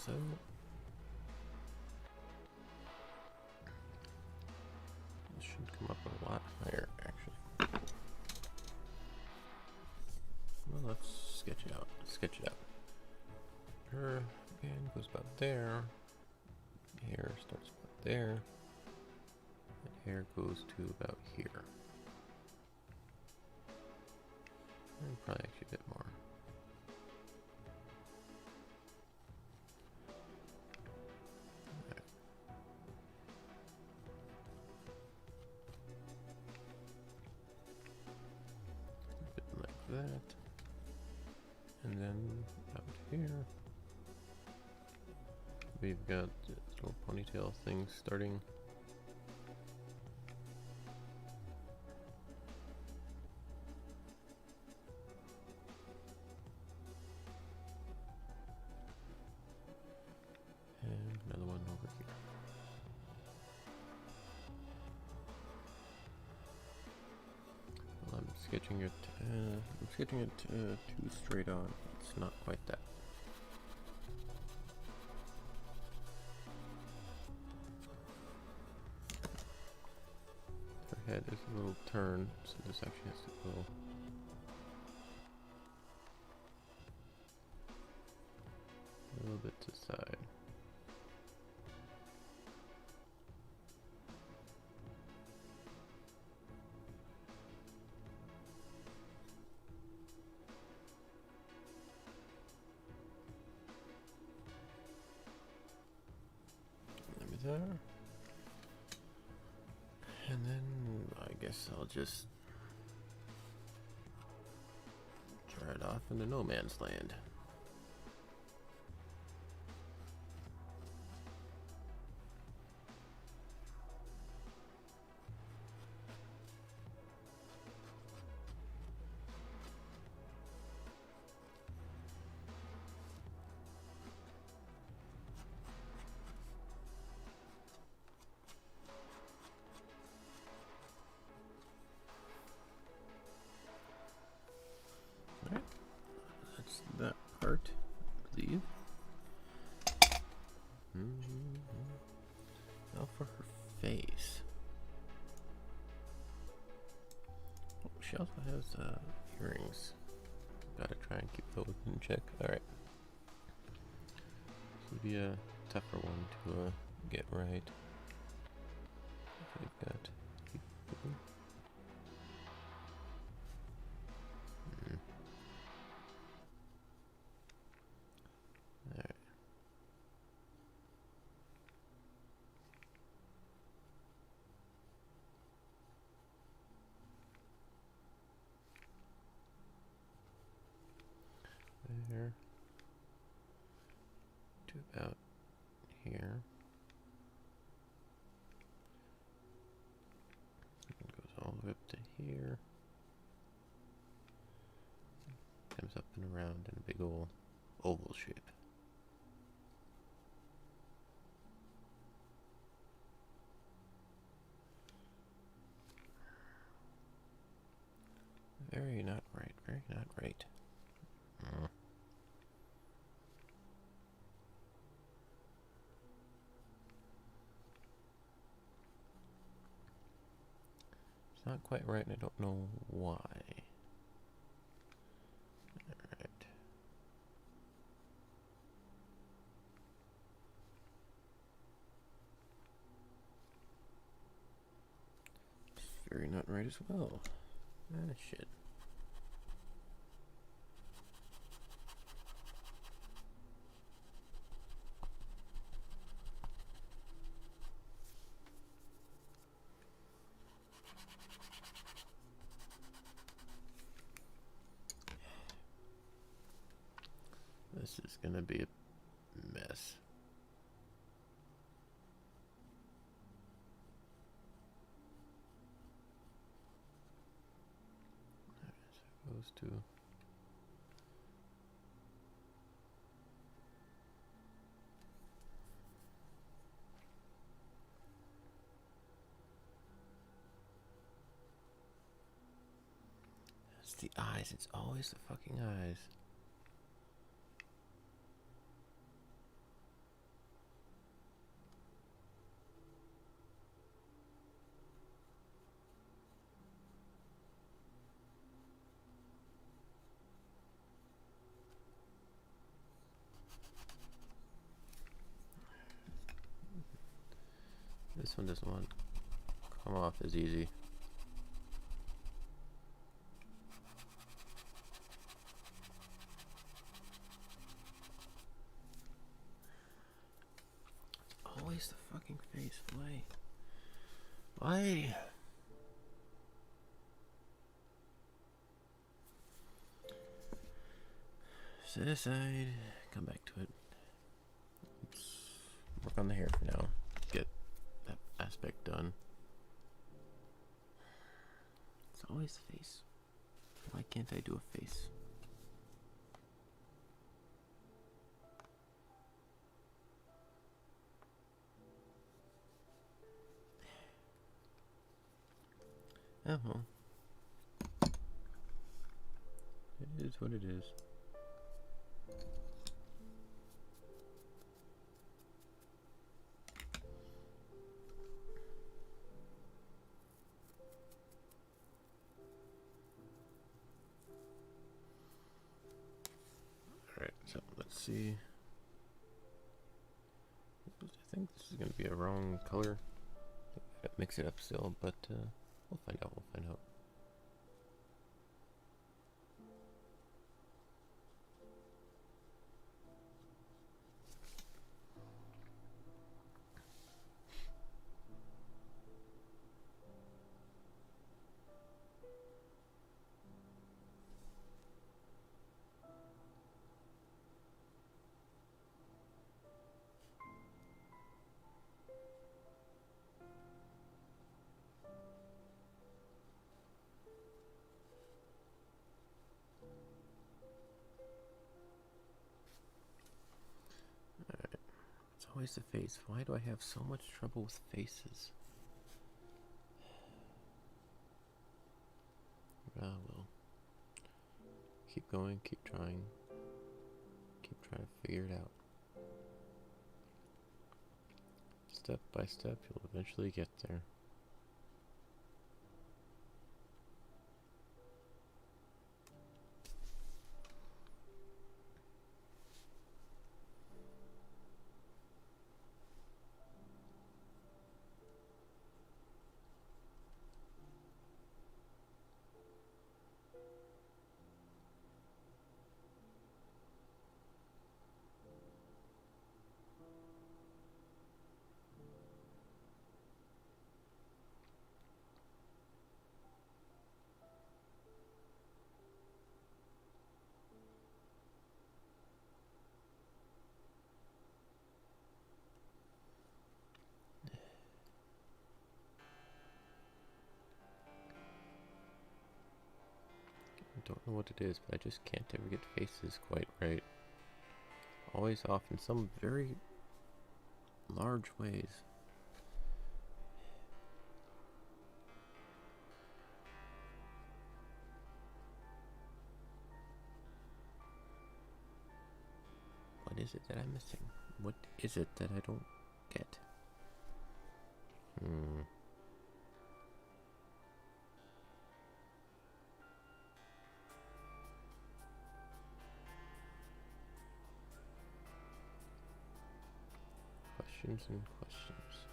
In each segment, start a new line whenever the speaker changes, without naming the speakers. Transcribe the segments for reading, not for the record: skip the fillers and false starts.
so. This should come up a lot higher, actually. Well, let's sketch it out. Sketch it out. Her again goes about there. Hair starts about there. And hair goes to about here. And probably actually a bit more. That, and then out here we've got this little ponytail thing starting. And another one over here. Well, I'm sketching it too straight on. It's not quite that. Her head is a little turned, so this actually has to go a little bit to the side. There. And then I guess I'll just try it off into no man's land. That part, I believe. Now for her face. Oh, she also has earrings. Gotta try and keep those in check. Alright. This will be a tougher one to get right. We've got. There to about here. It goes all the way up to here. Comes up and around in a big old oval shape. Very not right, very not right. It's not quite right, and I don't know why. Alright. It's very not right as well. Ah, shit. This is gonna be a mess. Alright, so it goes to it's the eyes, it's always the fucking eyes. This one doesn't want to come off as easy. It's always the fucking face. Why? Why? Set aside. Come back to it. Let's work on the hair for now. Get that aspect done. It's always the face. Why can't I do a face? Oh well. It is what it is. Alright, so let's see. I think this is going to be a wrong color. Mix it up still, but we'll find out. We'll find out. Always the face. Why do I have so much trouble with faces? Ah, well. Keep going, keep trying. Keep trying to figure it out. Step by step, you'll eventually get there. I don't know what it is, but I just can't ever get faces quite right. Always off in some very large ways. What is it that I'm missing? What is it that I don't get? Questions and questions.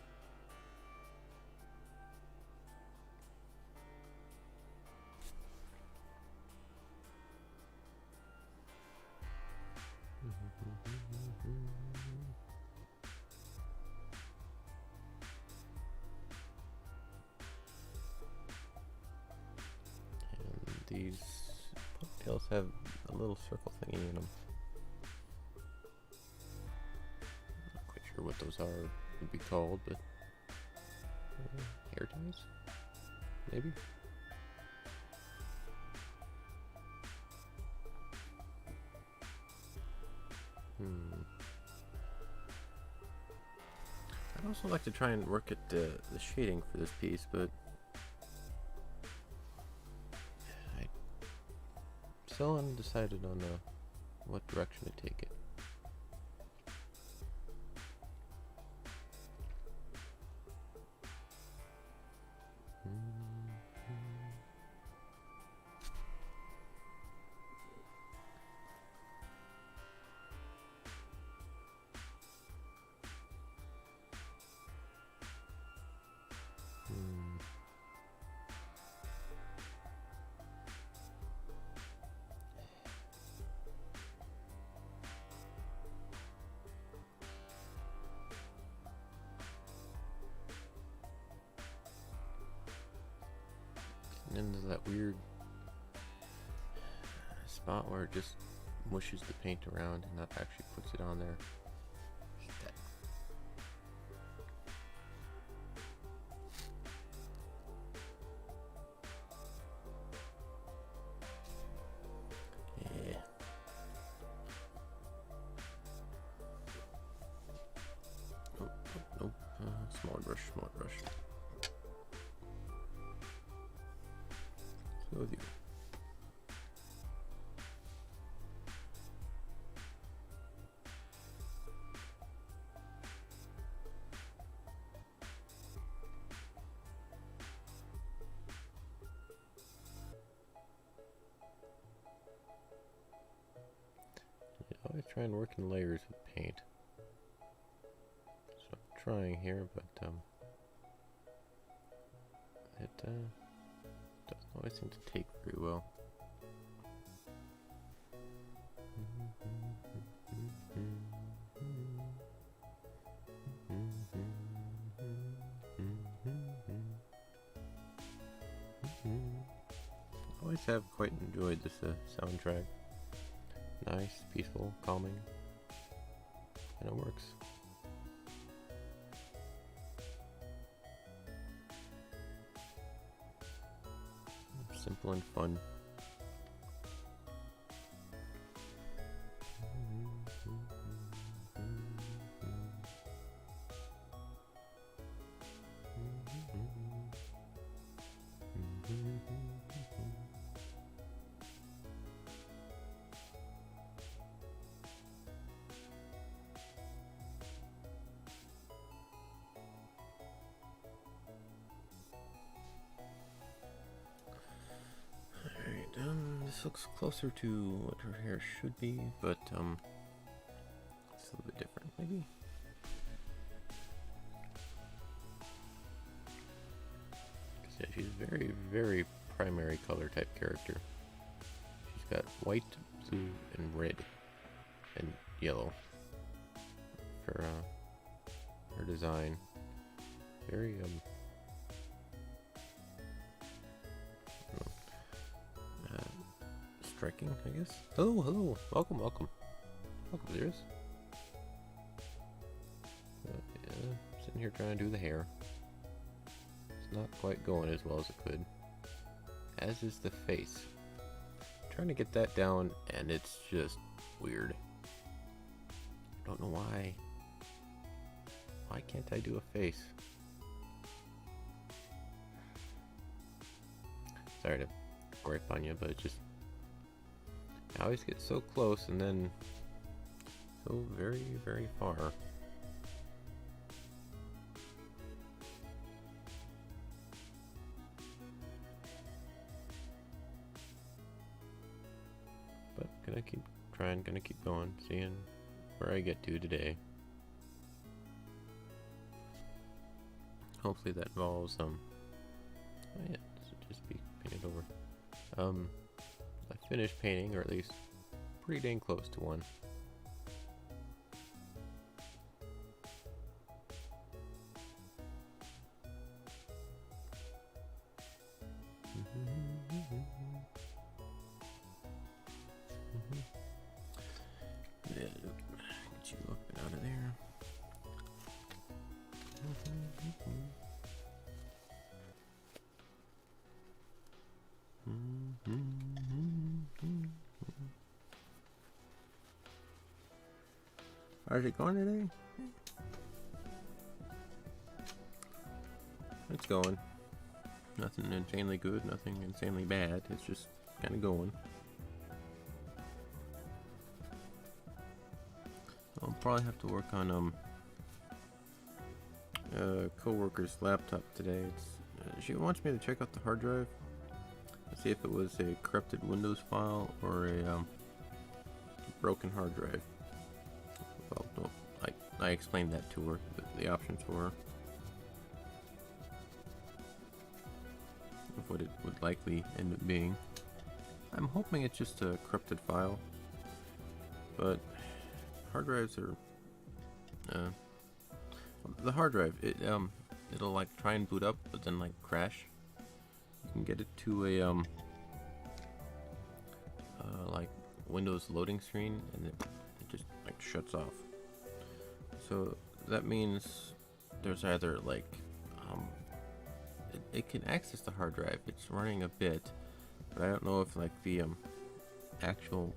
And these ponytails have a little circle thingy in them. Not quite sure what those are would be called, but hair ties? Maybe? I'd also like to try and work at the shading for this piece, but I'm still undecided on what direction to take it. into that weird spot where it just mushes the paint around and not actually puts it on there. Hate that. Yeah. Nope, nope, nope. Smaller brush, smaller brush. So with you. Always try and work in layers with paint. So I'm trying here, but it doesn't always seem to take very well. Always have quite enjoyed this soundtrack. Nice, peaceful, calming, and it works. Simple and fun. This looks closer to what her hair should be, but it's a little bit different, maybe. Yeah, she's a very, very primary color type character. She's got white, blue, and red, and yellow for her design. Very striking, I guess. Hello, hello, welcome, welcome, welcome, Zeros. Yeah, sitting here trying to do the hair. It's not quite going as well as it could. As is the face. Trying to get that down, and it's just weird. Don't know why. Why can't I do a face? Sorry to gripe on you, but it just, I always get so close and then so very, very far. But gonna keep trying, gonna keep going, seeing where I get to today. Hopefully that involves oh yeah, this would just be painted over. I finished painting, or at least pretty dang close to one. Yeah, get you up and out of there. How's it going today? It's going. Nothing insanely good, nothing insanely bad. It's just kind of going. I'll probably have to work on co-worker's laptop today. It's she wants me to check out the hard drive and see if it was a corrupted Windows file or a broken hard drive. Well, no, I explained that to her, the options for her of what it would likely end up being. I'm hoping it's just a corrupted file, but hard drives are the hard drive, it'll like try and boot up but then like crash. can get it to a like Windows loading screen, and it just like shuts off. So that means there's either like it can access the hard drive. It's running a bit, but I don't know if like the actual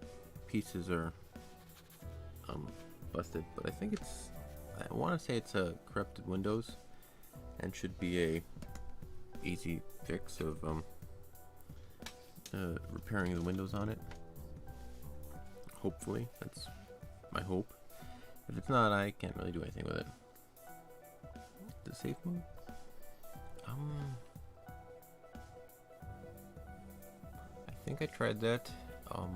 pieces are busted. But I think I want to say it's a corrupted Windows, and should be a easy fix of repairing the Windows on it. Hopefully, that's my hope. If it's not, I can't really do anything with it. The safe mode? I think I tried that. I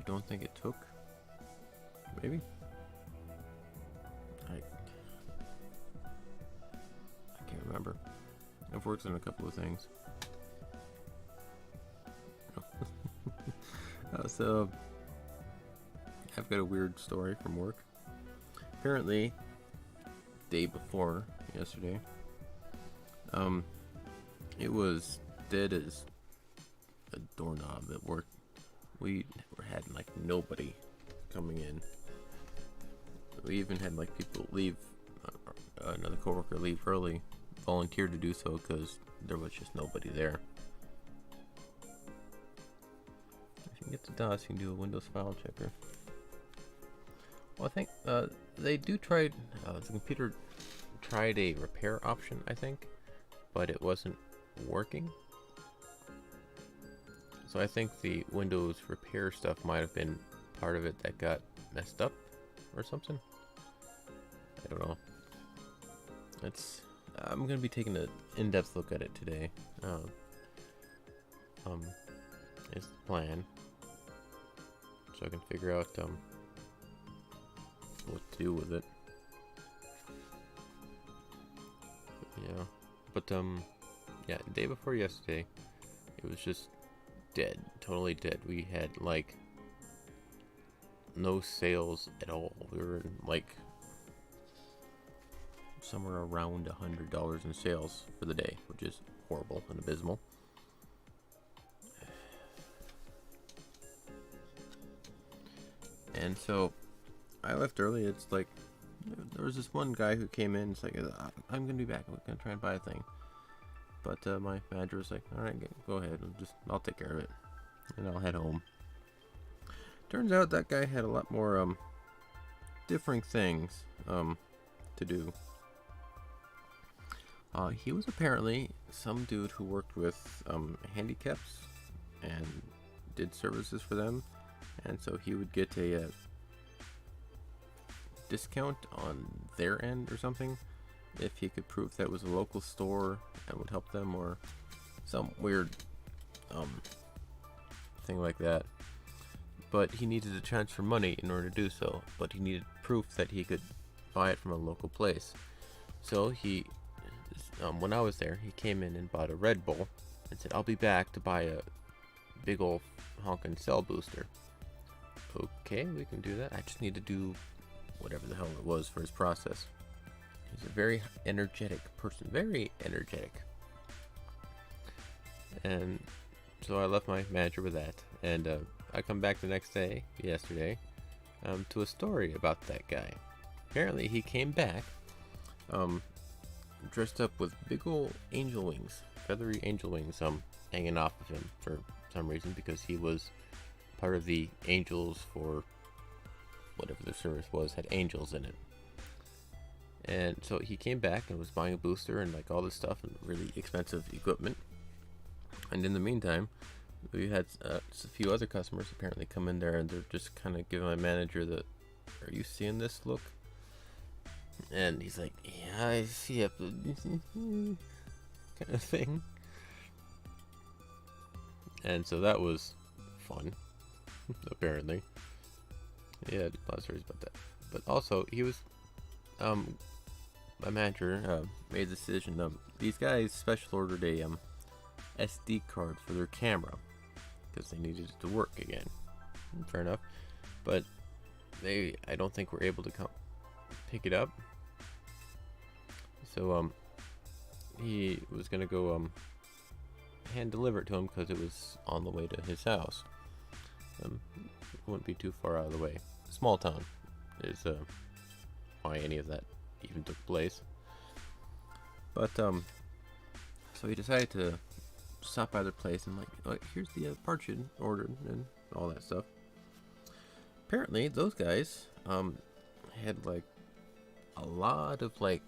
don't think it took. Maybe? I can't remember. I've worked on a couple of things. So I've got a weird story from work. Apparently, day before yesterday, it was dead as a doorknob at work. We had like nobody coming in. We even had like people leave, another coworker leave early, volunteer to do so because there was just nobody there. If you can get to DOS, you can do a Windows file checker. Well, I think they do try. The computer tried a repair option, I think, but it wasn't working. So I think the Windows repair stuff might have been part of it that got messed up or something. I don't know. I'm gonna be taking an in-depth look at it today. Is the plan, so I can figure out what to do with it. Yeah, but yeah, the day before yesterday, it was just dead, totally dead. We had like no sales at all. We were in like somewhere around $100 in sales for the day, which is horrible and abysmal. And so I left early. It's like there was this one guy who came in. It's like, I'm gonna be back. I'm gonna try and buy a thing. But my manager was like, all right, go ahead. I'll take care of it, and I'll head home. Turns out that guy had a lot more differing things to do. He was apparently some dude who worked with handicaps and did services for them, and so he would get a discount on their end or something if he could prove that it was a local store and would help them, or some weird thing like that. But he needed to transfer money in order to do so, but he needed proof that he could buy it from a local place. So he when I was there, he came in and bought a Red Bull and said, I'll be back to buy a big old honkin' cell booster. Okay, we can do that. I just need to do whatever the hell it was for his process. He's a very energetic person, very energetic. And so I left my manager with that, and I come back the next day, yesterday, to a story about that guy. Apparently he came back dressed up with big old angel wings, feathery angel wings, hanging off of him for some reason, because he was part of the angels for whatever the service was, had angels in it. And so he came back and was buying a booster and like all this stuff and really expensive equipment. And in the meantime, we had just a few other customers apparently come in there, and they're just kind of giving my manager the, are you seeing this look? And he's like, yeah, I see it, kind of thing. And so that was fun, apparently. Yeah, a lot of stories about that. But also, he was, my manager made the decision. These guys special ordered a SD card for their camera because they needed it to work again. Fair enough. But I don't think were able to come pick it up. So he was gonna go hand deliver it to him because it was on the way to his house. It wouldn't be too far out of the way. Small town is why any of that even took place. But so he decided to stop by their place and like here's the parts you ordered and all that stuff. Apparently those guys had like a lot of like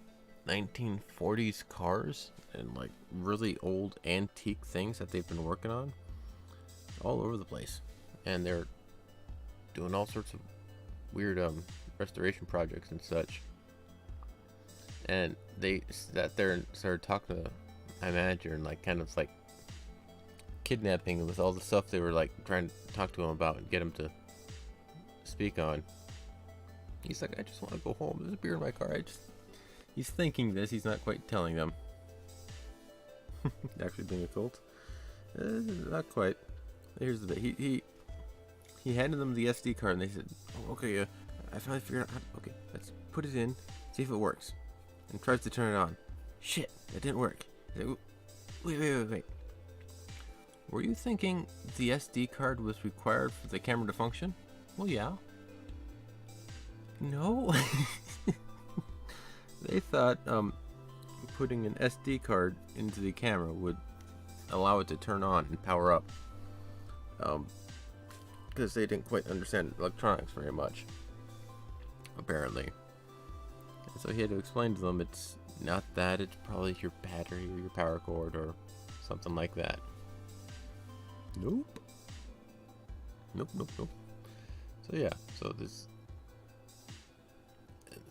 1940s cars and like really old antique things that they've been working on all over the place, and they're doing all sorts of weird restoration projects and such. And they sat there and started talking to my manager and like kind of like kidnapping him with all the stuff they were like trying to talk to him about and get him to speak on. He's like, I just want to go home. There's a beer in my car. He's thinking this. He's not quite telling them. Actually being a cult. Not quite. Here's the bit. He handed them the SD card and they said, oh, okay, I finally figured out okay, let's put it in, see if it works. And tries to turn it on. Shit, it didn't work. Like, wait. Were you thinking the SD card was required for the camera to function? Well, yeah. No. They thought putting an SD card into the camera would allow it to turn on and power up. Because they didn't quite understand electronics very much, apparently. And so he had to explain to them it's not that, it's probably your battery or your power cord or something like that. Nope. So yeah, so this,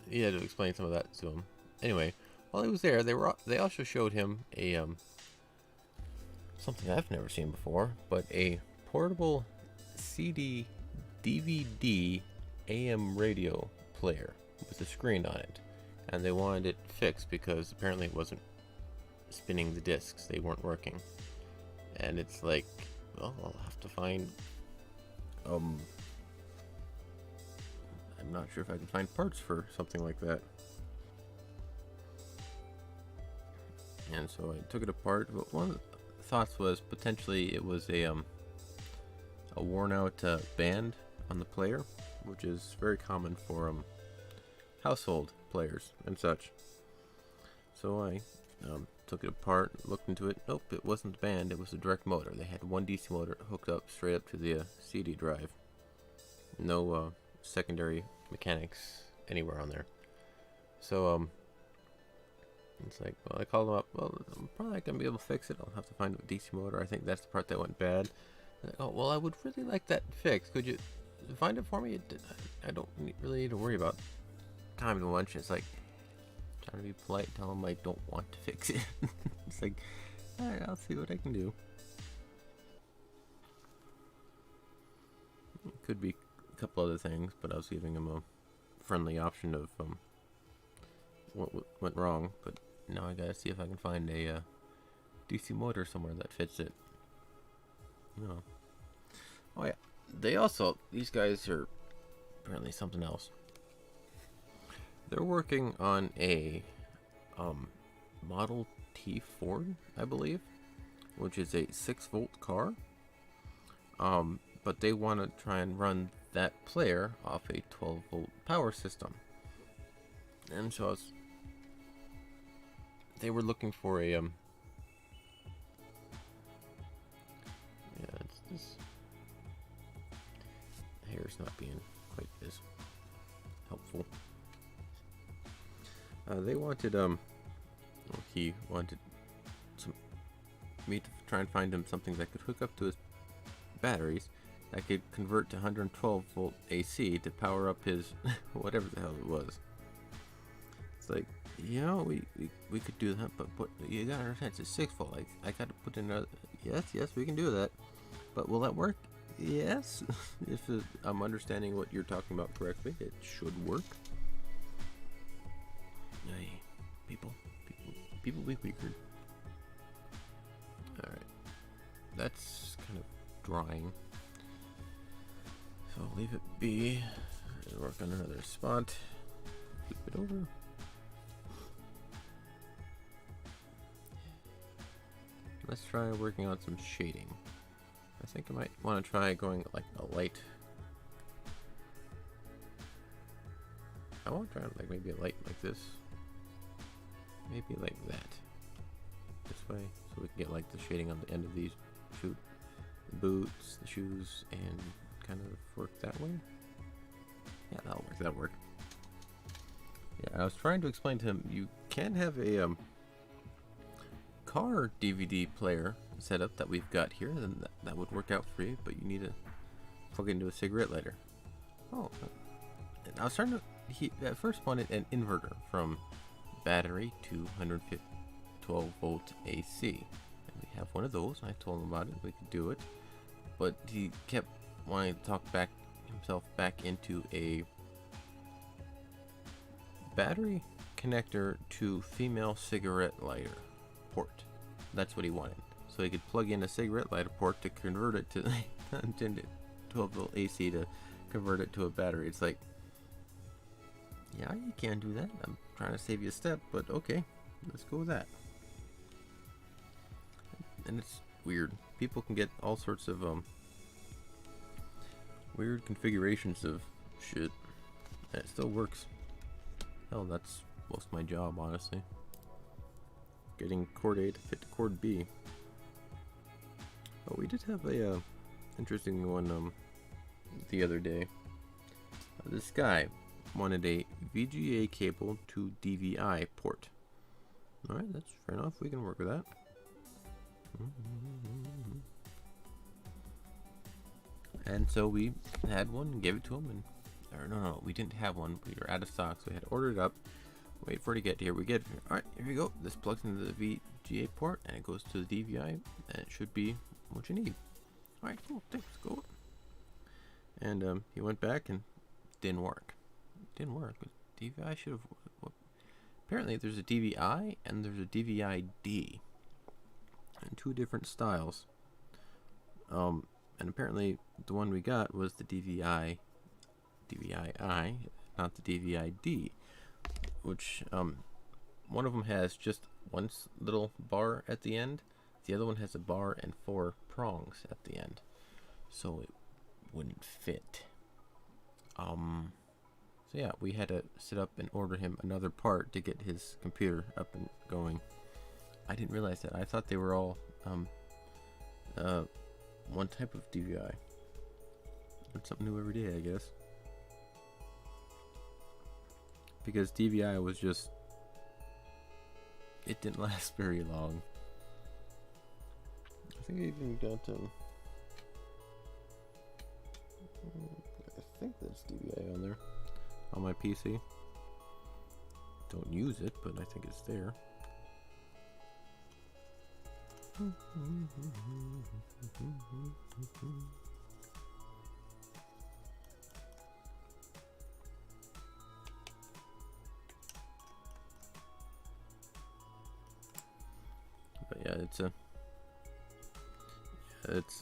he had to explain some of that to him. Anyway, while he was there, they also showed him a something I've never seen before, but a portable CD DVD AM radio player with a screen on it, and they wanted it fixed because apparently it wasn't spinning the discs, they weren't working. And it's like, well, I'll have to find I'm not sure if I can find parts for something like that. And so I took it apart, but one of the thoughts was potentially it was a worn out band on the player, which is very common for household players and such. So I took it apart, looked into it. Nope, it wasn't the band, it was a direct motor. They had one DC motor hooked up straight up to the CD drive. No secondary mechanics anywhere on there. So it's like, well, I called them up. Well, I'm probably not gonna be able to fix it. I'll have to find a DC motor. I think that's the part that went bad. Like, oh, well, I would really like that fixed. Could you find it for me? I don't really need to worry about time to lunch. It's like trying to be polite, tell them I don't want to fix it. It's like, all right, I'll see what I can do. It could be a couple other things, but I was giving them a friendly option of what went wrong. But now I gotta see if I can find a DC motor somewhere that fits it. No. Oh yeah. These guys are apparently something else. They're working on a Model T Ford, I believe, which is a 6-volt car. But they want to try and run that player off a 12-volt power system. And so they were looking for a yeah, it's this hair's not being quite as helpful. They wanted he wanted me to try and find him something that could hook up to his batteries that could convert to 112 volt AC to power up his whatever the hell it was. It's like, you know, we could do that, but you gotta understand, it's a 6 volt. I gotta put in another. Yes, we can do that, but will that work? Yes. If I'm understanding what you're talking about correctly, it should work. Hey, people be weird. Alright, that's kind of drying, so I'll leave it be and work on another spot. Flip it over. let's try working on some shading. I think I might want to try going like a light. I want to try like maybe a light like this. Maybe like that. This way, so we can get like the shading on the end of these the boots, the shoes, and kind of work that way. Yeah, that'll work. That'll work. Yeah, I was trying to explain to him you can have a car DVD player setup that we've got here, then that would work out for you, but you need to plug it into a cigarette lighter. Oh, and I was trying to. He at first wanted an inverter from battery to 112 volt AC, and we have one of those. I told him about it. We could do it, but he kept wanting to talk himself back into a battery connector to female cigarette lighter port. That's what he wanted. So he could plug in a cigarette lighter port to convert it to 12 volt AC to convert it to a battery. It's like, yeah, you can't do that. I'm trying to save you a step, but okay, let's go with that. And it's weird. People can get all sorts of weird configurations of shit. And it still works. Hell, that's most of my job, honestly. Getting cord A to fit to cord B. Oh, we did have a interesting one the other day. This guy wanted a VGA cable to DVI port. Alright, that's fair enough. We can work with that. And so we had one and gave it to him, and or no, we didn't have one. We were out of stock, so we had to order it up. Wait for it to get here. We get it. Alright, here we go. This plugs into the VGA port, and it goes to the DVI, and it should be what you need. Alright, cool. Thanks. Go. And he went back and didn't work. Didn't work. DVI should have. Apparently, there's a DVI and there's a DVI-D, and two different styles. And apparently, the one we got was the DVI-I, not the DVI-D, which one of them has just one little bar at the end. The other one has a bar and 4 prongs at the end, so it wouldn't fit. So yeah, we had to sit up and order him another part to get his computer up and going. I didn't realize that. I thought they were all one type of DVI. It's something new every day, I guess. Because DVI was just, it didn't last very long. I think I even got I think that's DVI on there on my PC. Don't use it, but I think it's there. But yeah, it's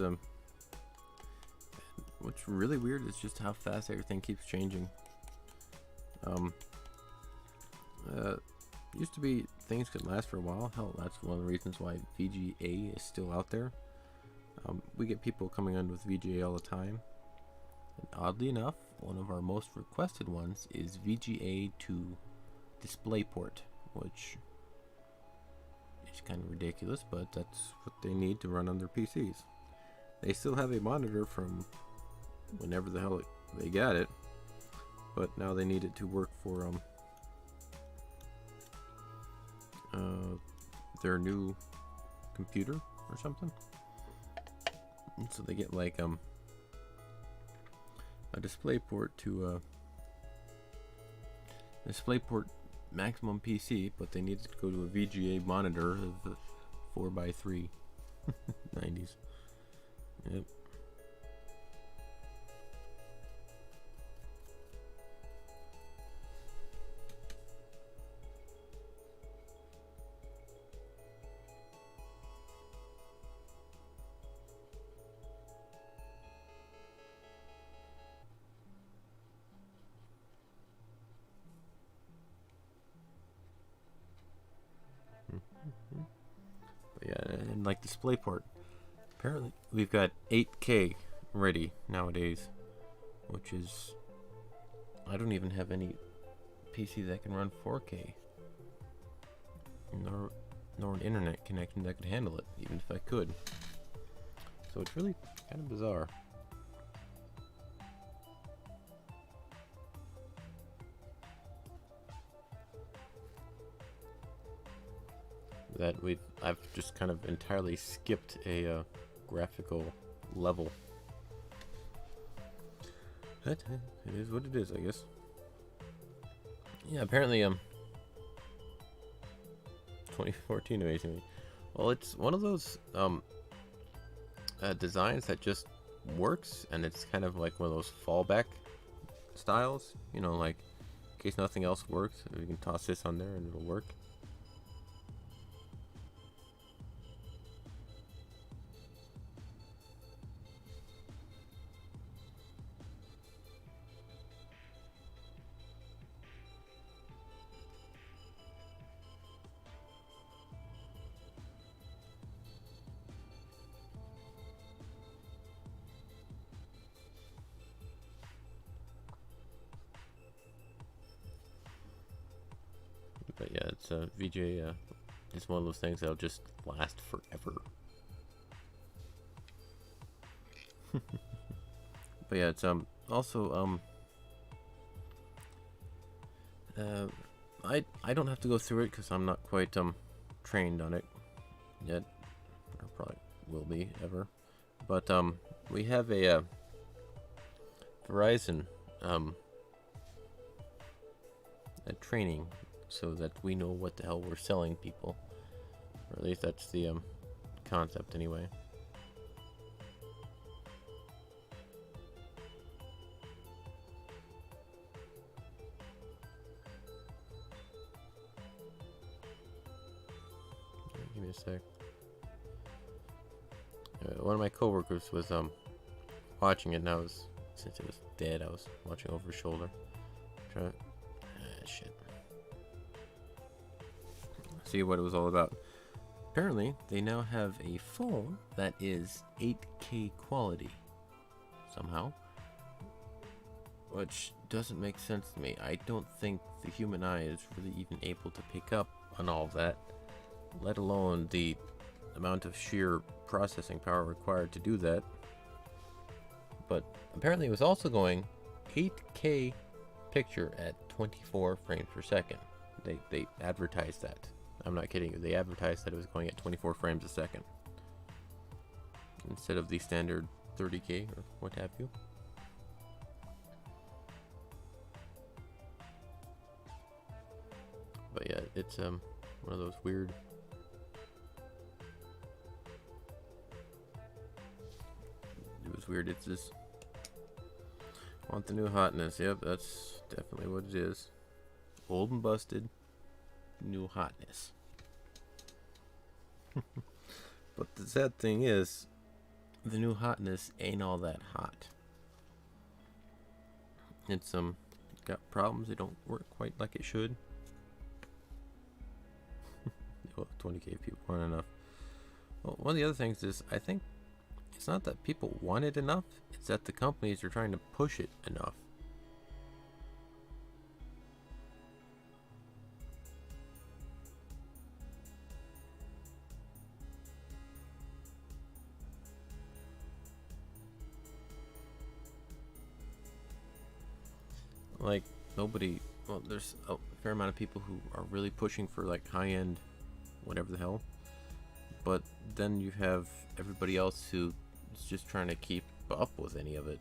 what's really weird is just how fast everything keeps changing. Used to be things could last for a while. Hell, that's one of the reasons why VGA is still out there. We get people coming on with VGA all the time. And oddly enough, one of our most requested ones is VGA to DisplayPort, which is kind of ridiculous, but that's what they need to run on their PCs. They still have a monitor from whenever the hell they got it, but now they need it to work for their new computer or something. And so they get like a DisplayPort to DisplayPort maximum PC, but they need to go to a VGA monitor of 4x3 90s. Yep. But yeah, and like DisplayPort. Apparently, we've got 8K ready nowadays, which is, I don't even have any PC that can run 4K, nor an internet connection that could handle it, even if I could. So it's really kind of bizarre. That I've just kind of entirely skipped a graphical level. But it is what it is, I guess. Yeah, apparently 2014, amazingly. Well, it's one of those designs that just works, and it's kind of like one of those fallback styles. You know, like in case nothing else works, you can toss this on there and it'll work. But yeah, it's VJ. It's one of those things that'll just last forever. But yeah, it's also I don't have to go through it because I'm not quite trained on it yet, or probably will be ever. But we have a Verizon a training so that we know what the hell we're selling people, or at least that's the concept anyway. Give me a sec. One of my coworkers was watching it, and I was, since it was dead, I was watching over his shoulder. Shit. See what it was all about. Apparently, they now have a phone that is 8K quality somehow, which doesn't make sense to me. I don't think the human eye is really even able to pick up on all of that, let alone the amount of sheer processing power required to do that. But apparently it was also going 8K picture at 24 frames per second. They advertised that. I'm not kidding you. They advertised that it was going at 24 frames a second instead of the standard 30K or what have you. But yeah, it's one of those weird. It was weird. It's just want the new hotness. Yep, that's definitely what it is. Old and busted, new hotness. But the sad thing is, the new hotness ain't all that hot. It's got problems. They don't work quite like it should. Well, 20K people aren't enough. Well, one of the other things is, I think it's not that people want it enough, it's that the companies are trying to push it enough. Like, nobody, well, there's a fair amount of people who are really pushing for like high-end whatever the hell, but then you have everybody else who is just trying to keep up with any of it,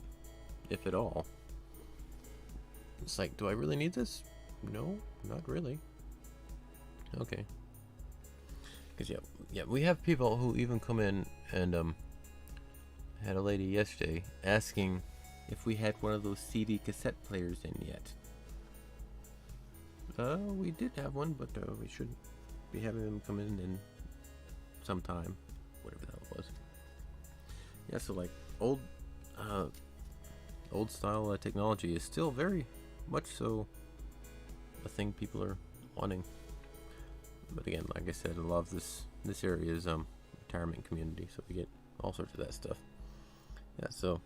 if at all. It's like, do I really need this? No, not really. Okay. Because yeah, we have people who even come in and had a lady yesterday asking if we had one of those CD cassette players in yet. We did have one, but we should be having them come in some time, whatever the hell it was. Yeah, so like old style technology is still very much so a thing people are wanting. But again, like I said, a lot of this area is retirement community, so we get all sorts of that stuff. Yeah, so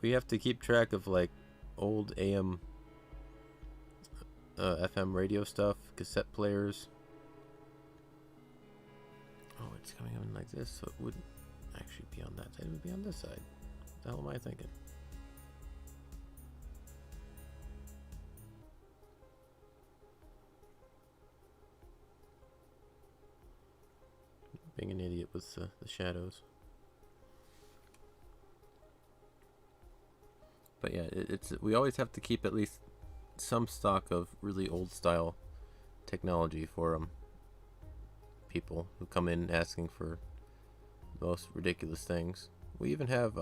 we have to keep track of like old AM, FM radio stuff, cassette players. Oh, it's coming in like this, so it wouldn't actually be on that side. It would be on this side. What the hell am I thinking? Being an idiot with the shadows. But yeah, we always have to keep at least some stock of really old style technology for people who come in asking for the most ridiculous things. We even have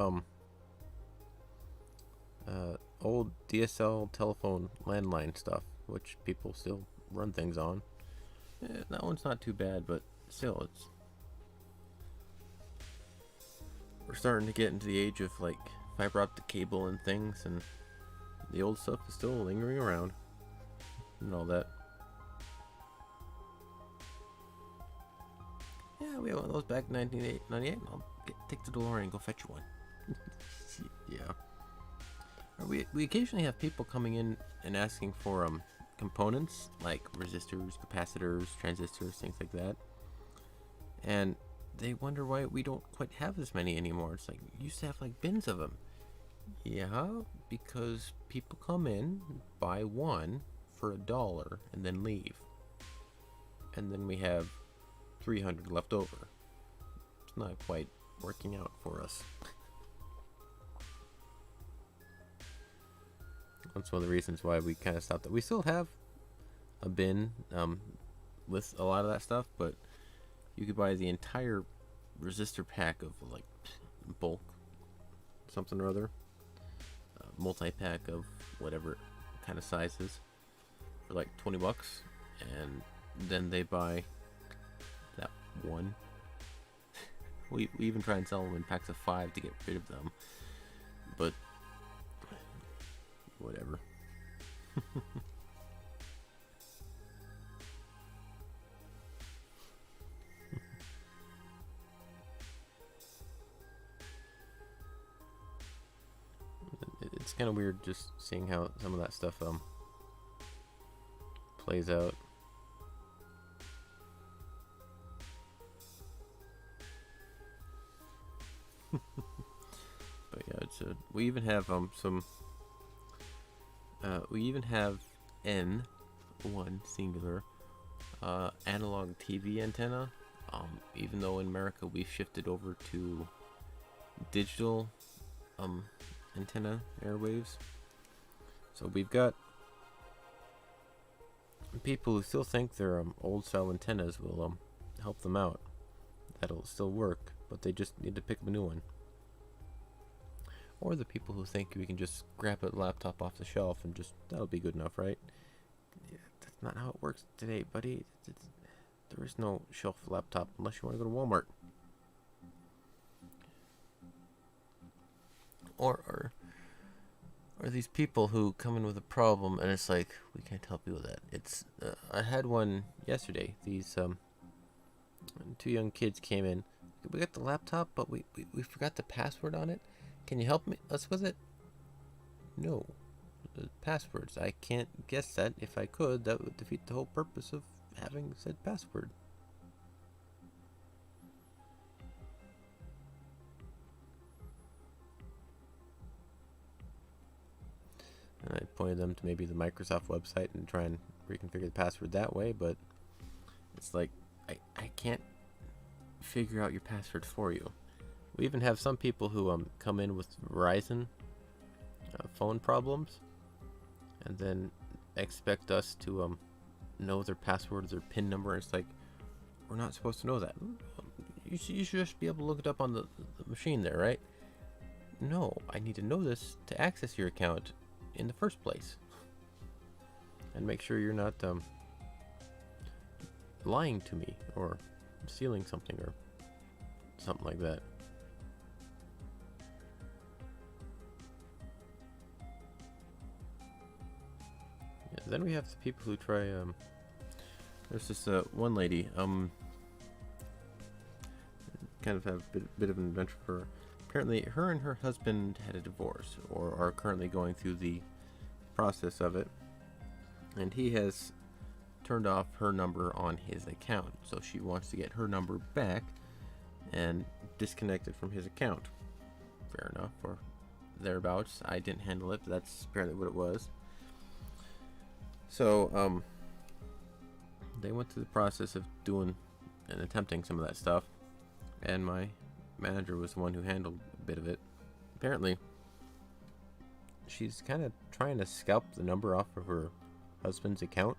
old DSL telephone landline stuff, which people still run things on. That one's not too bad, but still, we're starting to get into the age of like fiber optic cable and things, and the old stuff is still lingering around and all that. Yeah, we had one of those back in 1998. I'll take the DeLorean and go fetch you one. Yeah. We occasionally have people coming in and asking for components like resistors, capacitors, transistors, things like that. And they wonder why we don't quite have as many anymore. It's like, you used to have like bins of them. Yeah, because people come in, buy one for $1, and then leave. And then we have 300 left over. It's not quite working out for us. That's one of the reasons why we kind of stopped it. We still have a bin with a lot of that stuff, but you could buy the entire resistor pack of like bulk something or other, multi-pack of whatever kind of sizes for like $20, and then they buy that one. we even try and sell them in packs of 5 to get rid of them, but whatever. It's kind of weird just seeing how some of that stuff plays out. But yeah, we even have some we even have N1 singular analog TV antenna. Even though in America we've shifted over to digital antenna airwaves. So we've got people who still think their old style antennas will help them out. That'll still work, but they just need to pick up a new one. Or the people who think we can just grab a laptop off the shelf and just, that'll be good enough, right? Yeah, that's not how it works today, buddy. There is no shelf laptop unless you want to go to Walmart. Or these people who come in with a problem and it's like, we can't help you with that. It's I had one yesterday. These 2 young kids came in. We got the laptop, but we forgot the password on it. Can you help us with it? No. The passwords. I can't guess that. If I could, that would defeat the whole purpose of having said password. And I pointed them to maybe the Microsoft website and try and reconfigure the password that way, but it's like, I can't figure out your password for you. We even have some people who come in with Verizon phone problems and then expect us to know their password or their PIN number. It's like, we're not supposed to know that. You should just be able to look it up on the machine there, right? No, I need to know this to access your account in the first place. And make sure you're not lying to me or stealing something or something like that. Yeah, then we have the people who try there's this one lady, kind of have a bit of an adventure for her. Apparently, her and her husband had a divorce, or are currently going through the process of it, and he has turned off her number on his account, so she wants to get her number back and disconnect it from his account. Fair enough, or thereabouts. I didn't handle it, but that's apparently what it was. So they went through the process of doing and attempting some of that stuff, and my manager was the one who handled a bit of it. Apparently she's kind of trying to scalp the number off of her husband's account,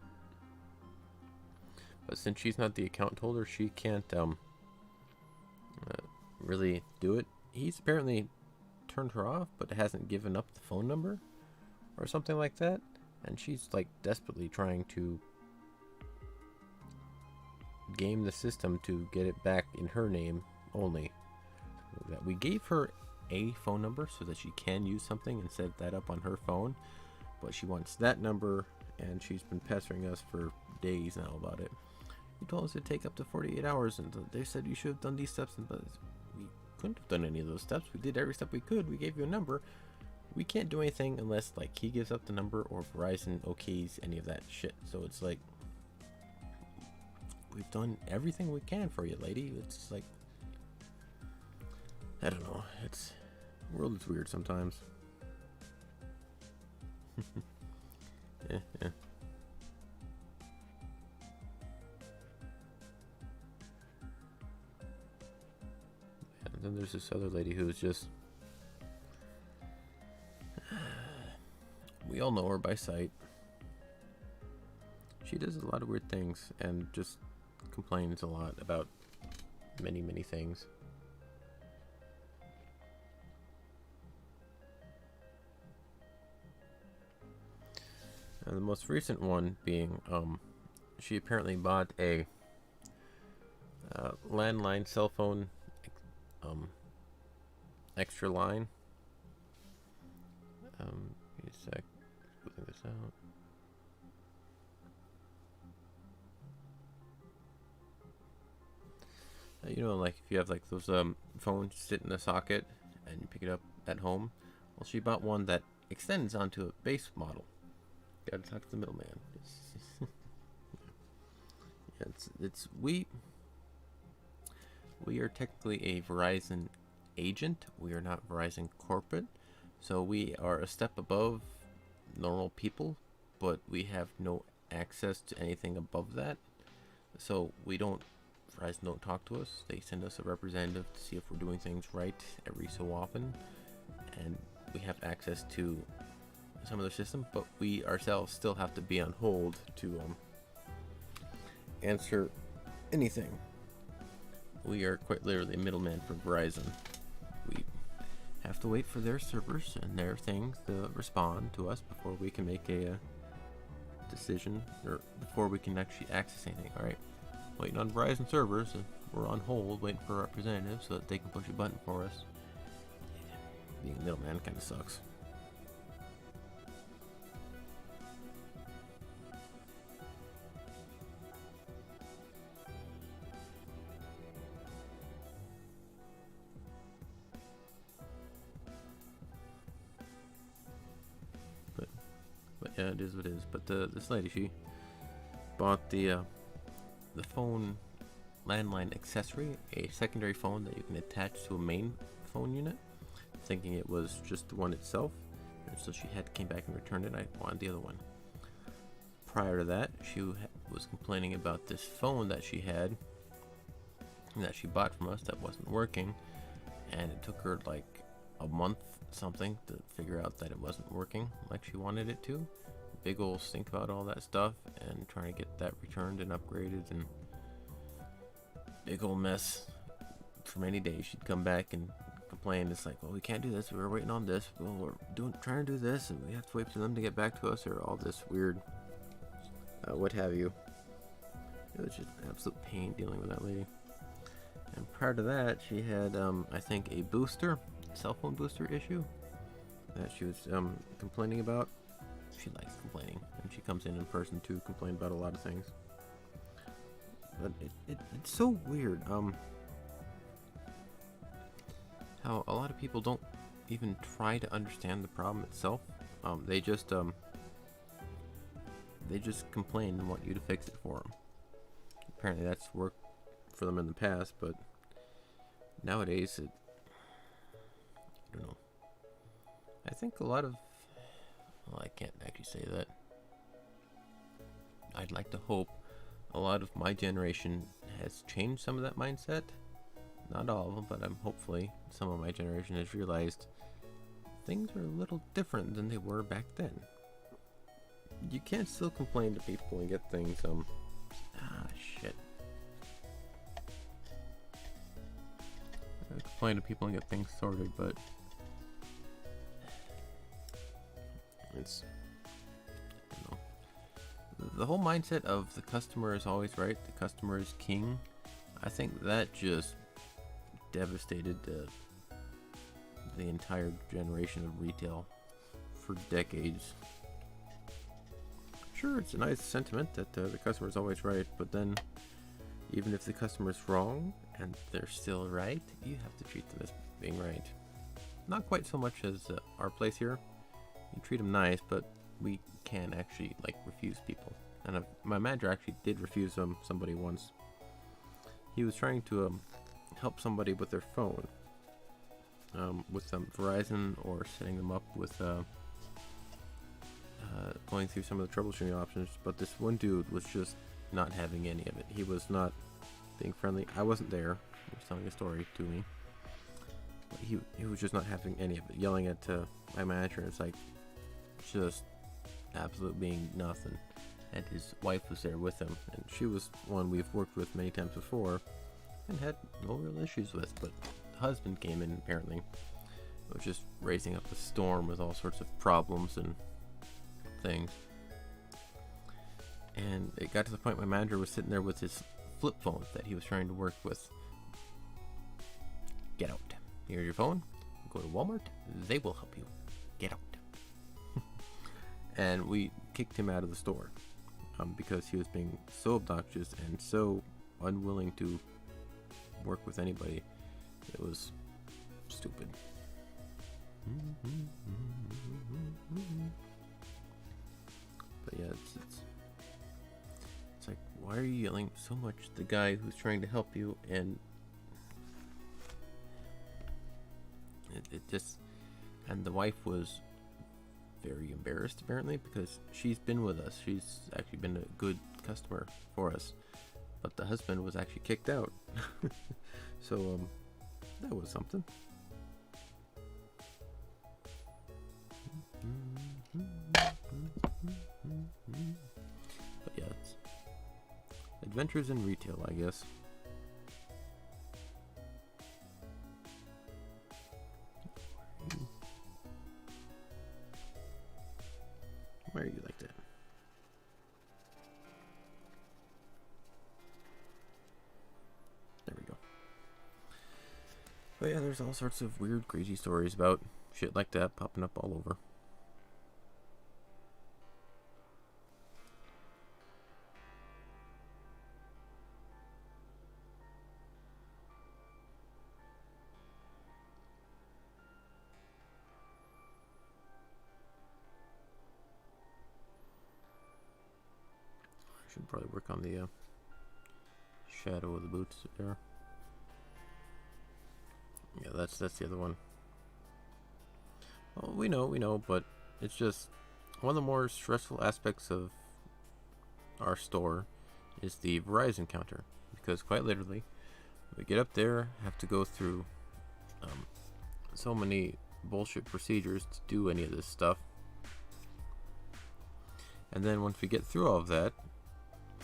but since she's not the account holder, she can't really do it. He's apparently turned her off, but hasn't given up the phone number or something like that, and she's like desperately trying to game the system to get it back in her name only. That we gave her a phone number so that she can use something and set that up on her phone, but she wants that number, and she's been pestering us for days now about it. You told us it'd take up to 48 hours, and they said you should have done these steps, and we couldn't have done any of those steps. We did every step we could. We gave you a number. We can't do anything unless like he gives up the number or Verizon okays any of that shit. So it's like, we've done everything we can for you, lady. It's like, I don't know. It's, the world is weird sometimes. Yeah. And then there's this other lady who's just, we all know her by sight. She does a lot of weird things and just complains a lot about many things. And the most recent one being, she apparently bought a landline cell phone extra line. Give me a sec. Putting this out. You know, like if you have like those phones sit in a socket and you pick it up at home. Well, she bought one that extends onto a base model. Gotta talk to the middleman. We are technically a Verizon agent. We are not Verizon corporate, so we are a step above normal people, but we have no access to anything above that. So Verizon don't talk to us. They send us a representative to see if we're doing things right every so often, and we have access to some of their system, but we ourselves still have to be on hold to answer anything. We are quite literally a middleman for Verizon. We have to wait for their servers and their things to respond to us before we can make a decision, or before we can actually access anything. Alright, waiting on Verizon servers, and we're on hold waiting for a representative so that they can push a button for us. Being a middleman kind of sucks. But yeah, it is what it is. But this lady, she bought the phone landline accessory, a secondary phone that you can attach to a main phone unit, thinking it was just the one itself, and so she came back and returned it. I wanted the other one. Prior to that, she was complaining about this phone that she had and that she bought from us that wasn't working, and it took her like a month something to figure out that it wasn't working like she wanted it to. Big ol' stink about all that stuff and trying to get that returned and upgraded, and big ol' mess for many days. She'd come back and complain. It's like, well, we can't do this, we were waiting on this, well, we're trying to do this, and we have to wait for them to get back to us, or all this weird what have you. It was just an absolute pain dealing with that lady. And prior to that, she had I think a cell phone booster issue that she was complaining about. She likes complaining, and she comes in person to complain about a lot of things. But it's so weird. how a lot of people don't even try to understand the problem itself. They just complain and want you to fix it for them. Apparently that's worked for them in the past, but nowadays I don't know. I think a lot of, well, I can't actually say that. I'd like to hope a lot of my generation has changed some of that mindset. Not all of them, but hopefully some of my generation has realized things are a little different than they were back then. You can't still complain to people and get things, shit. I complain to people and get things sorted, but it's, I don't know. The whole mindset of the customer is always right, the customer is king, I think that just devastated the entire generation of retail for decades. Sure, it's a nice sentiment that the customer is always right, but then even if the customer is wrong and they're still right, you have to treat them as being right. Not quite so much as our place here. You treat them nice, but we can actually refuse people. And my manager actually did refuse somebody once. He was trying to help somebody with their phone, with Verizon, or setting them up with going through some of the troubleshooting options, but this one dude was just not having any of it. He was not being friendly. I wasn't there. He was telling a story to me, but he was just not having any of it. Yelling at my manager. It's like just absolute being nothing. And his wife was there with him, and she was one we've worked with many times before and had no real issues with, but the husband came in apparently. It was just raising up a storm with all sorts of problems and things. And it got to the point my manager was sitting there with his flip phone that he was trying to work with. Get out. Here's your phone. Go to Walmart. They will help you. Get out. And we kicked him out of the store because he was being so obnoxious and so unwilling to work with anybody. It was stupid. But yeah, it's like, why are you yelling so much at the guy who's trying to help you? And it just, and the wife was very embarrassed apparently, because she's been with us. She's actually been a good customer for us, but the husband was actually kicked out. So that was something. But yeah, it's adventures in retail, I guess. Why are you like that? There we go. But yeah, there's all sorts of weird, crazy stories about shit like that popping up all over. Should probably work on the shadow of the boots there. Yeah, that's the other one. Well, we know, but it's just one of the more stressful aspects of our store is the Verizon counter, because quite literally, we get up there, have to go through so many bullshit procedures to do any of this stuff, and then once we get through all of that,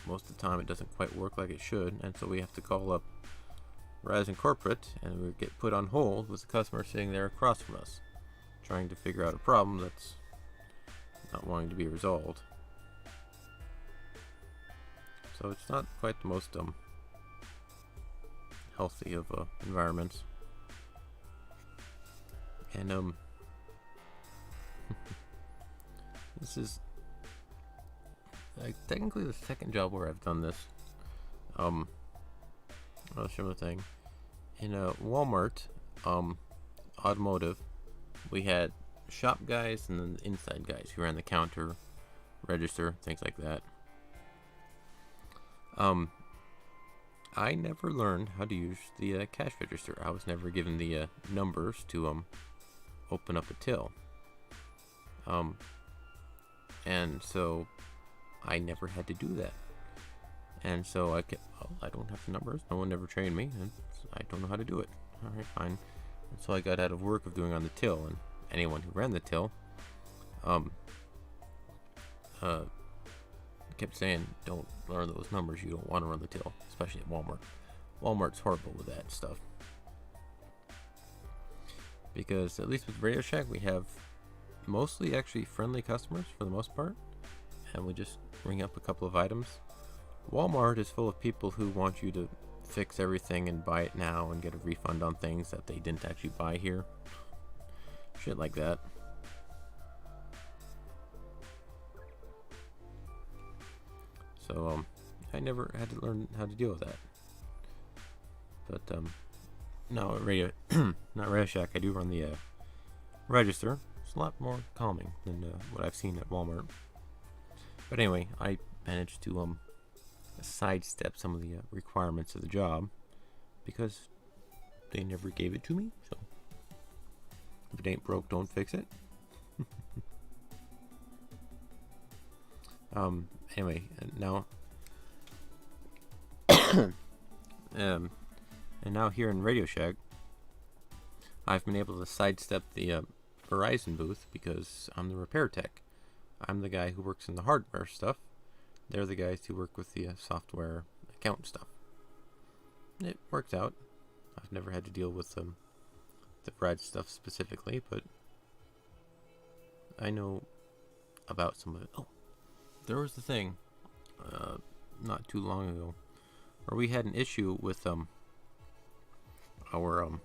most of the time it doesn't quite work like it should, and so we have to call up Verizon Corporate, and we get put on hold with the customer sitting there across from us, trying to figure out a problem that's not wanting to be resolved. So it's not quite the most healthy of environments. And this is technically the second job where I've done this. A similar thing. In Walmart, automotive, we had shop guys and then the inside guys who ran the counter, register, things like that. I never learned how to use the cash register. I was never given the numbers to open up a till. And so I never had to do that. And so I don't have the numbers. No one ever trained me, and I don't know how to do it. All right, fine. And so I got out of work of doing on the till, and anyone who ran the till, kept saying, "Don't learn those numbers. You don't want to run the till, especially at Walmart. Walmart's horrible with that stuff." Because at least with Radio Shack, we have mostly actually friendly customers for the most part, and we just ring up a couple of items. Walmart is full of people who want you to fix everything and buy it now and get a refund on things that they didn't actually buy here. Shit like that. So I never had to learn how to deal with that. But no, Radio not Radio Shack, I do run the register. It's a lot more calming than what I've seen at Walmart. But anyway, I managed to sidestep some of the requirements of the job because they never gave it to me. So if it ain't broke, don't fix it. Anyway, now and now here in Radio Shack, I've been able to sidestep the Verizon booth because I'm the repair tech. I'm the guy who works in the hardware stuff. They're the guys who work with the software account stuff. It works out. I've never had to deal with the Verizon stuff specifically, but I know about some of it. Oh, there was the thing not too long ago where we had an issue with our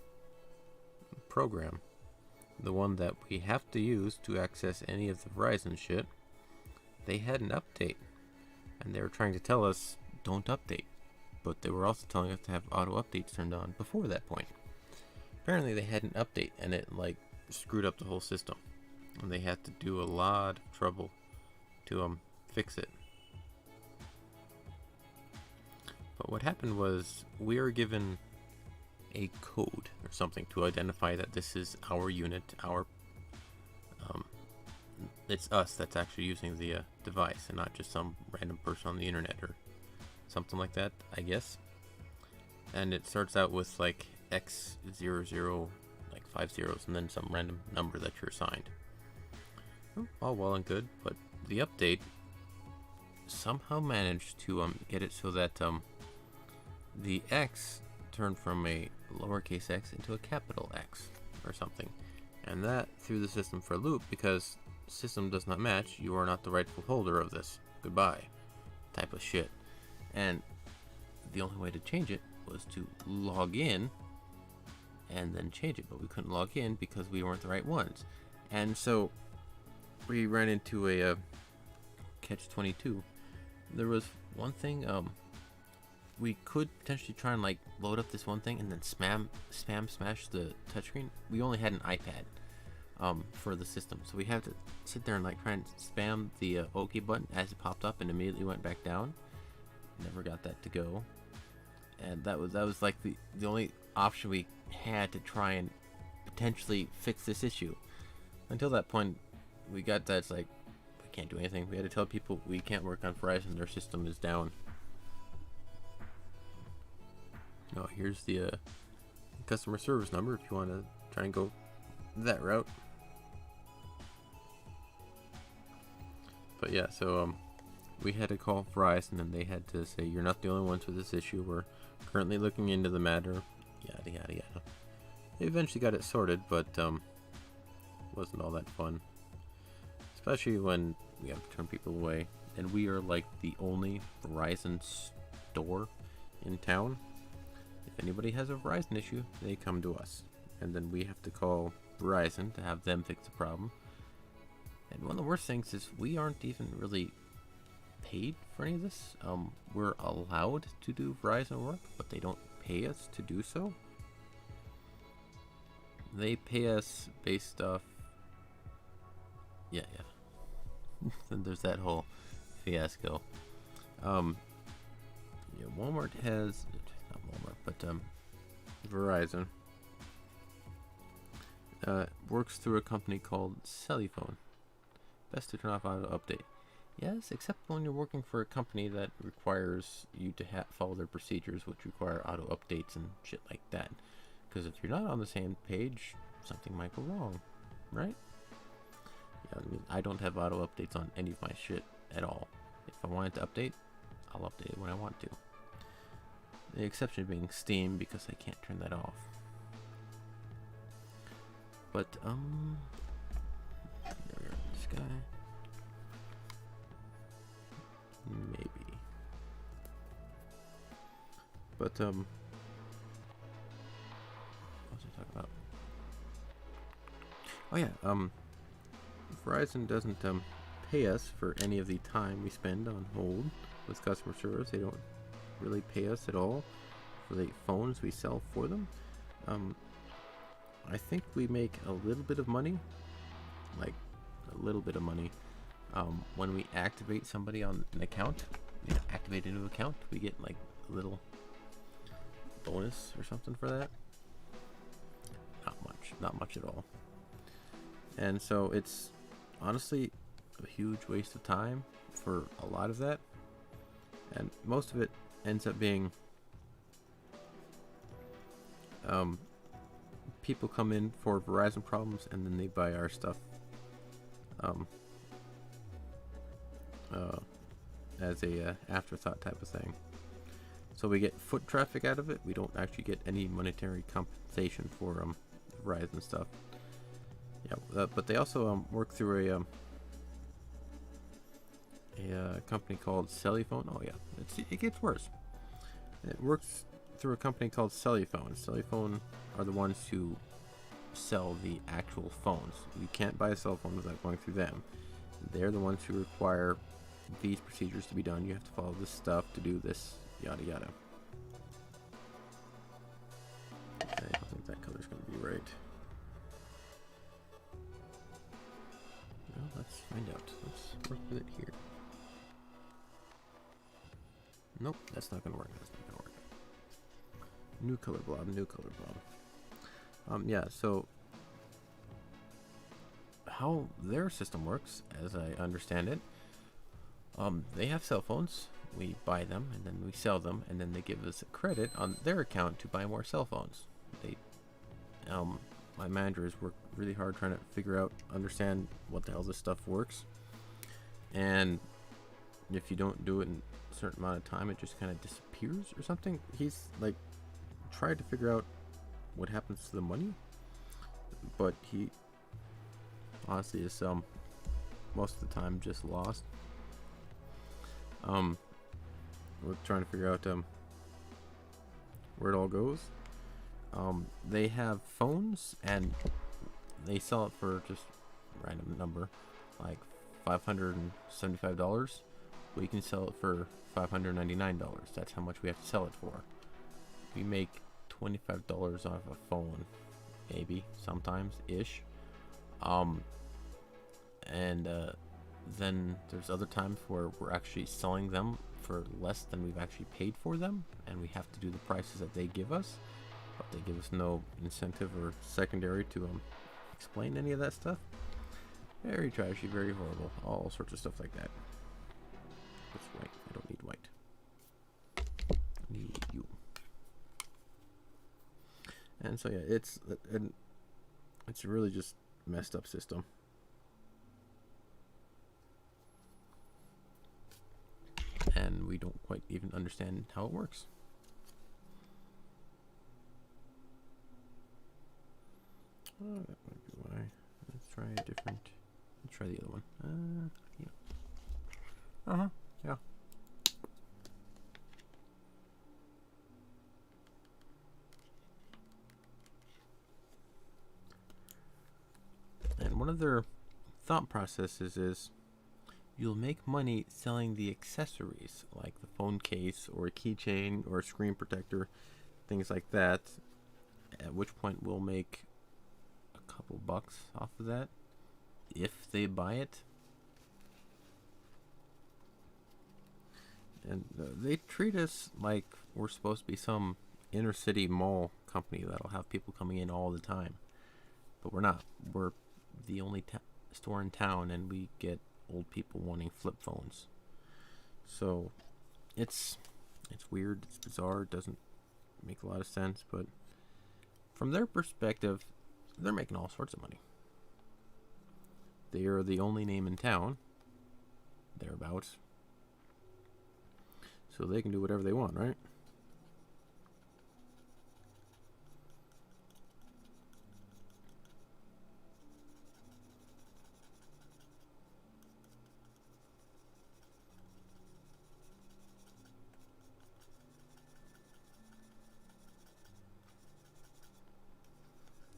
program, the one that we have to use to access any of the Verizon shit. They had an update, and they were trying to tell us don't update, but they were also telling us to have auto updates turned on before that point. Apparently they had an update and it like screwed up the whole system, and they had to do a lot of trouble to fix it. But what happened was we were given a code or something to identify that this is our unit, it's us that's actually using the device and not just some random person on the internet or something like that, I guess. And it starts out with like X00, like 5 zeros, and then some random number that you're assigned. All well and good, but the update somehow managed to get it so that the X turned from a lowercase x into a capital X or something, and that threw the system for a loop because the system does not match. You are not the rightful holder of this. Goodbye, type of shit. And the only way to change it was to log in and then change it, but we couldn't log in because we weren't the right ones. And so we ran into a catch-22. There was one thing we could potentially try and like load up this one thing and then smash the touchscreen. We only had an iPad for the system, so we had to sit there and like try and spam the OK button as it popped up and immediately went back down. Never got that to go, and that was like the only option we had to try and potentially fix this issue. Until that point, we got that it's like we can't do anything. We had to tell people we can't work on Verizon, their system is down. Oh, here's the customer service number if you want to try and go that route. But yeah, so we had to call Verizon, and they had to say, you're not the only ones with this issue. We're currently looking into the matter. Yada yada yada. They eventually got it sorted, but wasn't all that fun. Especially when we have to turn people away, and we are like the only Verizon store in town. If anybody has a Verizon issue, they come to us, and then we have to call Verizon to have them fix the problem. And one of the worst things is we aren't even really paid for any of this. We're allowed to do Verizon work, but they don't pay us to do so. They pay us based off. Yeah, then there's that whole fiasco. Yeah, Walmart has, not Walmart, but Verizon works through a company called Cellyphone. Best to turn off auto update. Yes, except when you're working for a company that requires you to follow their procedures, which require auto updates and shit like that. Because if you're not on the same page, something might go wrong, right? Yeah, I mean, I don't have auto updates on any of my shit at all. If I wanted to update, I'll update it when I want to. The exception being Steam, because I can't turn that off. But, this guy. Maybe. But, what was I talking about? Oh yeah, Verizon doesn't, pay us for any of the time we spend on hold with customer service. They don't really pay us at all for the phones we sell for them. I think we make a little bit of money, like a little bit of money, when we activate somebody on an account. Activate a new account, we get like a little bonus or something for that. Not much at all. And so it's honestly a huge waste of time for a lot of that, and most of it ends up being people come in for Verizon problems and then they buy our stuff as a afterthought type of thing. So we get foot traffic out of it. We don't actually get any monetary compensation for Verizon stuff. Yeah, but they also work through a company called Cellyphone. Oh yeah, it gets worse. It works through a company called Cellyphone. Cellyphone are the ones who sell the actual phones. You can't buy a cell phone without going through them. They're the ones who require these procedures to be done. You have to follow this stuff to do this, yada yada. I don't think that color's going to be right. Well, let's find out. Let's work with it here. Nope, that's not going to work. That's not going to work. New color blob, new color blob. Yeah, so how their system works, as I understand it, they have cell phones. We buy them, and then we sell them, and then they give us a credit on their account to buy more cell phones. My managers work really hard trying to understand what the hell this stuff works. And if you don't do it in a certain amount of time, it just kind of disappears or something. He's like tried to figure out what happens to the money, but he honestly is most of the time just lost. We're trying to figure out where it all goes. They have phones and they sell it for just random number, like $575. We can sell it for $599. That's how much we have to sell it for. We make $25 off a phone, maybe, sometimes ish. Then there's other times where we're actually selling them for less than we've actually paid for them, and we have to do the prices that they give us, but they give us no incentive or secondary to explain any of that stuff. Very trashy, very horrible, all sorts of stuff like that. It's white. I don't need white. I need you. And so yeah, it's really just messed up system. And we don't quite even understand how it works. Oh, that might be why. Let's try a different. Let's try the other one. Yeah. Yeah. And one of their thought processes is you'll make money selling the accessories, like the phone case or a keychain or a screen protector, things like that, at which point we'll make couple bucks off of that if they buy it. And they treat us like we're supposed to be some inner city mall company that'll have people coming in all the time. But we're not. We're the only store in town, and we get old people wanting flip phones. So it's weird, it's bizarre, it doesn't make a lot of sense, but from their perspective, they're making all sorts of money. They are the only name in town, thereabouts. So they can do whatever they want, right?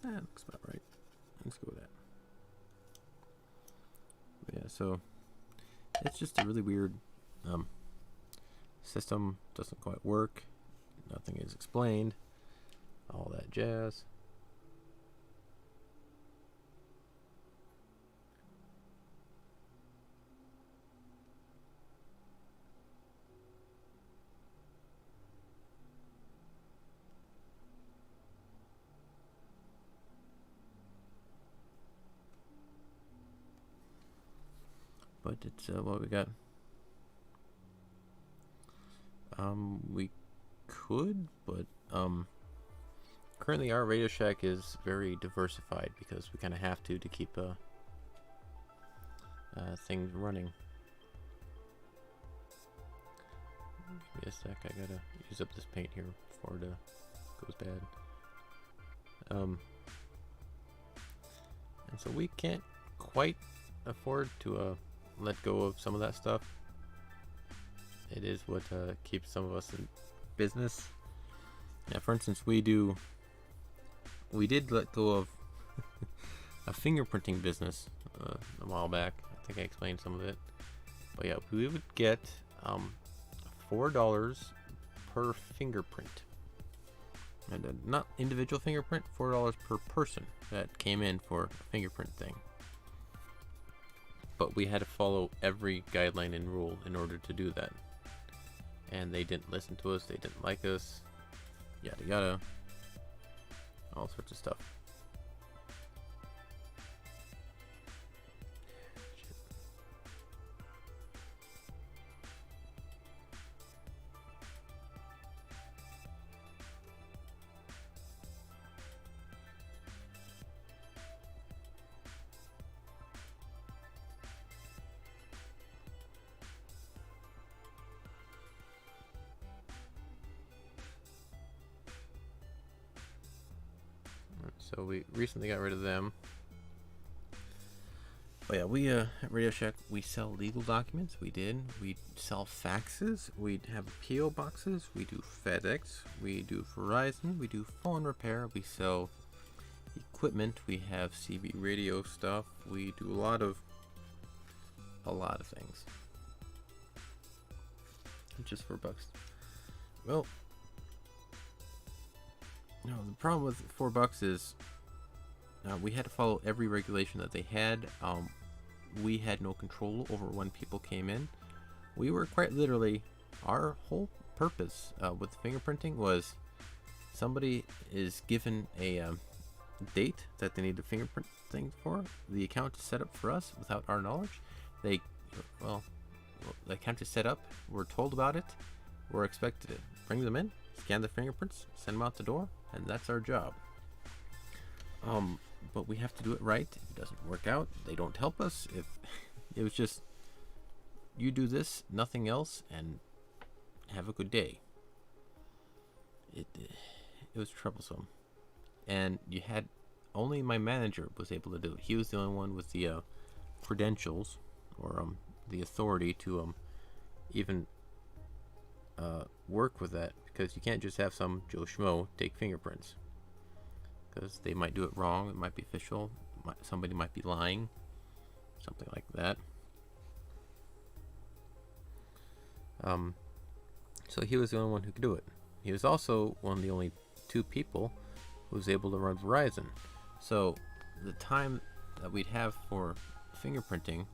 That looks about right. Let's go with that. But yeah, so it's just a really weird system. Doesn't quite work. Nothing is explained. All that jazz. But it's what we got. We could, but currently our Radio Shack is very diversified because we kind of have to keep things running. Give me a sec. I gotta use up this paint here before it goes bad. And so we can't quite afford to let go of some of that stuff. It is what keeps some of us in business. Yeah, for instance, we did let go of a fingerprinting business a while back. I think I explained some of it. But yeah, we would get $4 per fingerprint. And not individual fingerprint, $4 per person that came in for a fingerprint thing. But we had to follow every guideline and rule in order to do that. And they didn't listen to us, they didn't like us, yada yada. All sorts of stuff. So we recently got rid of them. Oh yeah, we at Radio Shack, we sell legal documents. We sell faxes. We have PO boxes. We do FedEx. We do Verizon. We do phone repair. We sell equipment. We have CB radio stuff. We do a lot of things. Just for $4. Well, no, the problem with $4 is we had to follow every regulation that they had. We had no control over when people came in. We were quite literally, our whole purpose with fingerprinting was somebody is given a date that they need the fingerprint thing for. The account is set up for us without our knowledge. The account is set up. We're told about it. We're expected to bring them in, scan their fingerprints, send them out the door, and that's our job. But we have to do it right. If it doesn't work out, they don't help us. If it was just, you do this, nothing else, and have a good day. It was troublesome. And you had, only my manager was able to do it. He was the only one with the credentials, or the authority to even work with that, because you can't just have some Joe Schmo take fingerprints, because they might do it wrong. It might be official. Somebody might be lying, something like that. So he was the only one who could do it. He was also one of the only 2 people who was able to run Verizon. So the time that we'd have for fingerprinting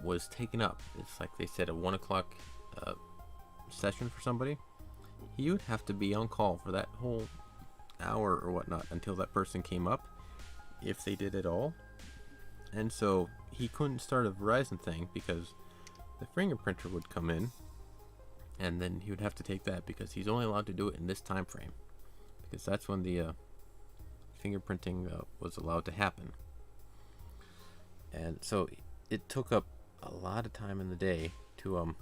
was taken up. It's like they said, a 1 o'clock session for somebody. He would have to be on call for that whole hour or whatnot until that person came up, if they did at all. And so he couldn't start a Verizon thing because the fingerprinter would come in, and then he would have to take that because he's only allowed to do it in this time frame, because that's when the fingerprinting was allowed to happen. And so it took up a lot of time in the day to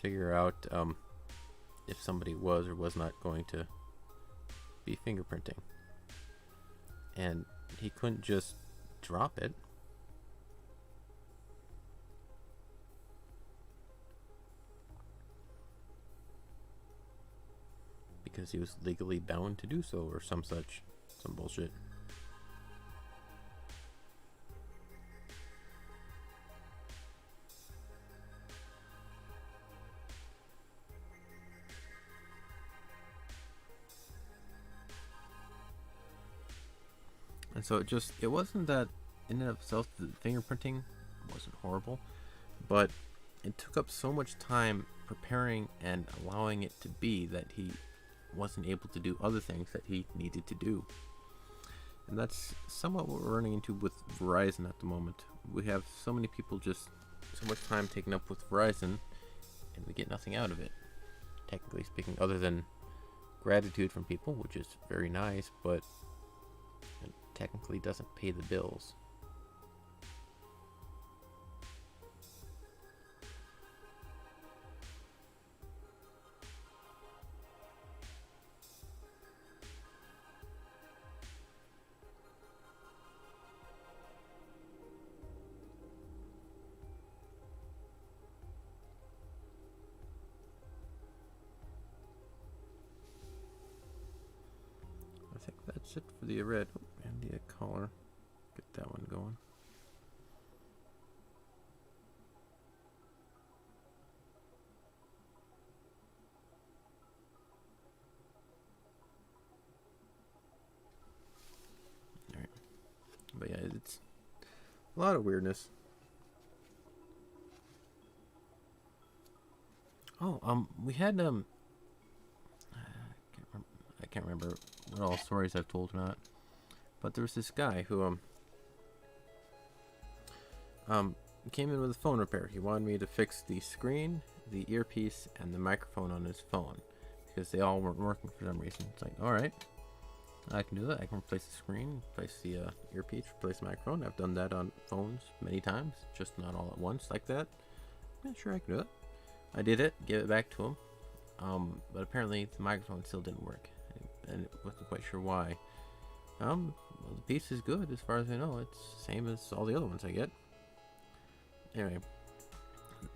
figure out if somebody was or was not going to be fingerprinting. And he couldn't just drop it. Because he was legally bound to do so, or some bullshit. And so it wasn't that in and of itself the fingerprinting wasn't horrible, but it took up so much time preparing and allowing it to be that he wasn't able to do other things that he needed to do. And that's somewhat what we're running into with Verizon at the moment. We have so many people, just so much time taken up with Verizon, and we get nothing out of it, technically speaking, other than gratitude from people, which is very nice, but it technically doesn't pay the bills. I think that's it for the red and the collar. Get that one going. Alright. But yeah, it's a lot of weirdness. Oh, we had I can't remember what all stories I've told or not, but there was this guy who came in with a phone repair. He wanted me to fix the screen, the earpiece, and the microphone on his phone because they all weren't working for some reason. It's like, all right, I can do that. I can replace the screen, replace the earpiece, replace the microphone. I've done that on phones many times, just not all at once like that. Yeah, sure, I can do that. I did it, gave it back to him, but apparently the microphone still didn't work, and I wasn't quite sure why. Well, the piece is good as far as I know. It's the same as all the other ones I get. Anyway,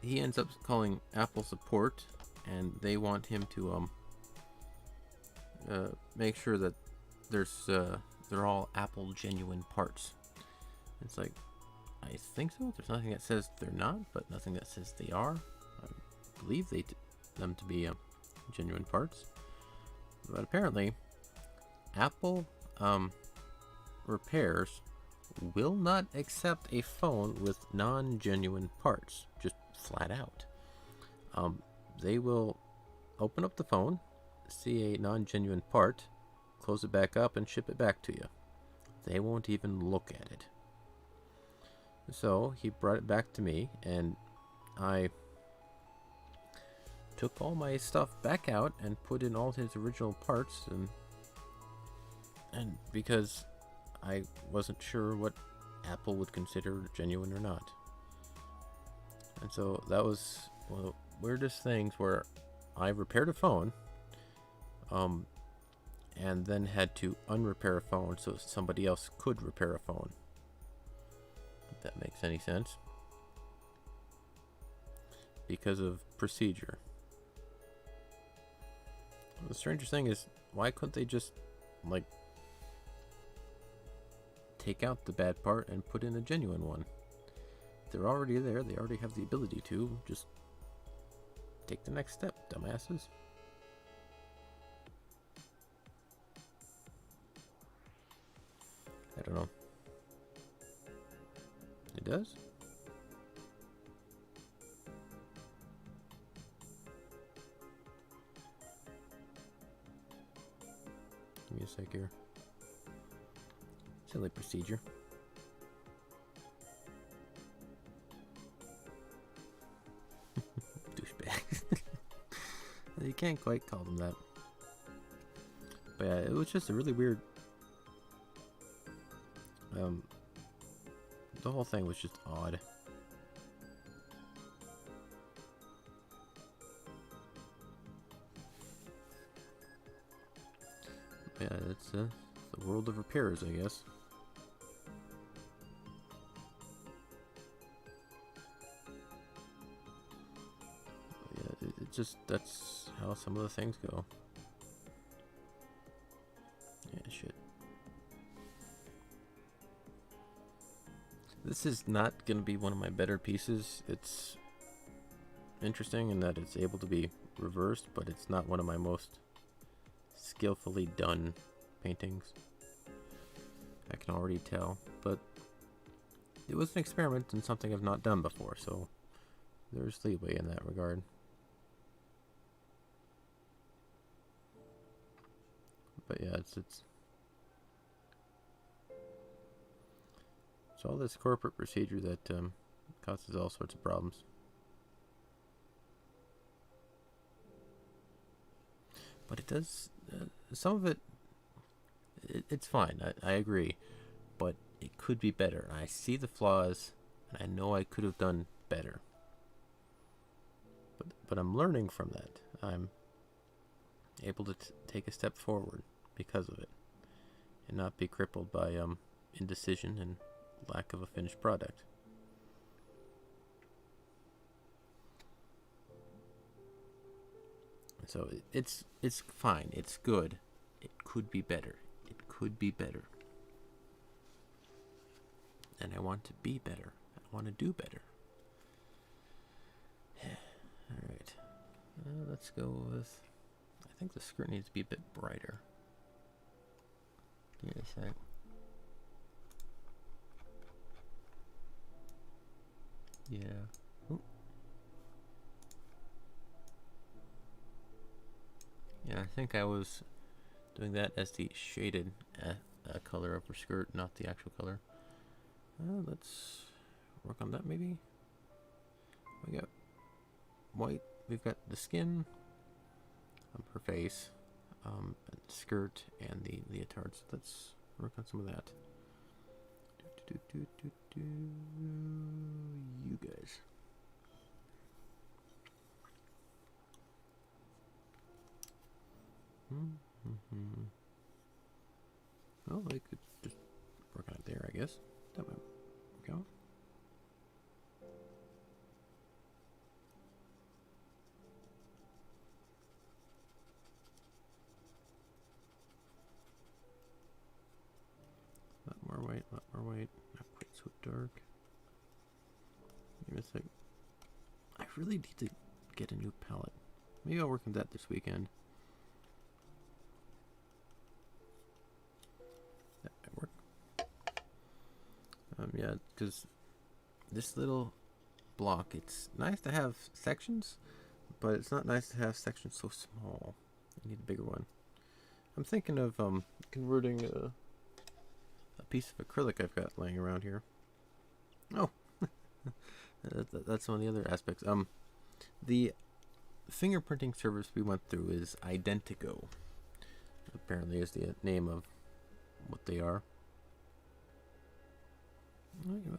he ends up calling Apple support, and they want him to make sure that they're all Apple genuine parts. It's like, I think so. There's nothing that says they're not, but nothing that says they are. I believe them to be genuine parts, but apparently Apple repairs will not accept a phone with non-genuine parts, just flat out. They will open up the phone, see a non-genuine part, close it back up, and ship it back to you. They won't even look at it. So he brought it back to me, and I took all my stuff back out and put in all his original parts, and because I wasn't sure what Apple would consider genuine or not. And so that was one of the weirdest things, where I repaired a phone and then had to unrepair a phone so somebody else could repair a phone. If that makes any sense. Because of procedure. The strangest thing is, why couldn't they just, like, take out the bad part and put in a genuine one? They're already there. They already have the ability to. Just take the next step, dumbasses. don't know. It does? Give me a sec here. Silly procedure. Douchebags. You can't quite call them that. But yeah, it was just a really weird... the whole thing was just odd. Yeah, it's the world of repairs, I guess. Yeah, it just, that's how some of the things go. Yeah, shit. This is not going to be one of my better pieces. It's interesting in that it's able to be reversed, but it's not one of my most skillfully done paintings. I can already tell, but it was an experiment and something I've not done before, so there's leeway in that regard. But yeah, it's all this corporate procedure that causes all sorts of problems. But it does, some of it's fine, I agree, but it could be better. I see the flaws, and I know I could have done better. But I'm learning from that. I'm able to take a step forward because of it, and not be crippled by indecision and lack of a finished product. So it's fine. It's good. It could be better. It could be better. And I want to be better. I want to do better. All right. Let's go with... I think the skirt needs to be a bit brighter. Give me a sec. Yeah. Ooh. Yeah, I think I was doing that as the shaded color of her skirt, not the actual color. Let's work on that maybe. We got white, we've got the skin, her face, skirt, and the leotard. So let's work on some of that. You guys. Well, I could just work on it there, I guess. That might work out. Not more white, not more white. Not quite so dark. Give me a sec. I really need to get a new palette. Maybe I'll work on that this weekend. That might work. Yeah, because this little block, it's nice to have sections, but it's not nice to have sections so small. I need a bigger one. I'm thinking of converting a piece of acrylic I've got laying around here. Oh, that's one of the other aspects. The fingerprinting service we went through is Identigo. Apparently, is the name of what they are.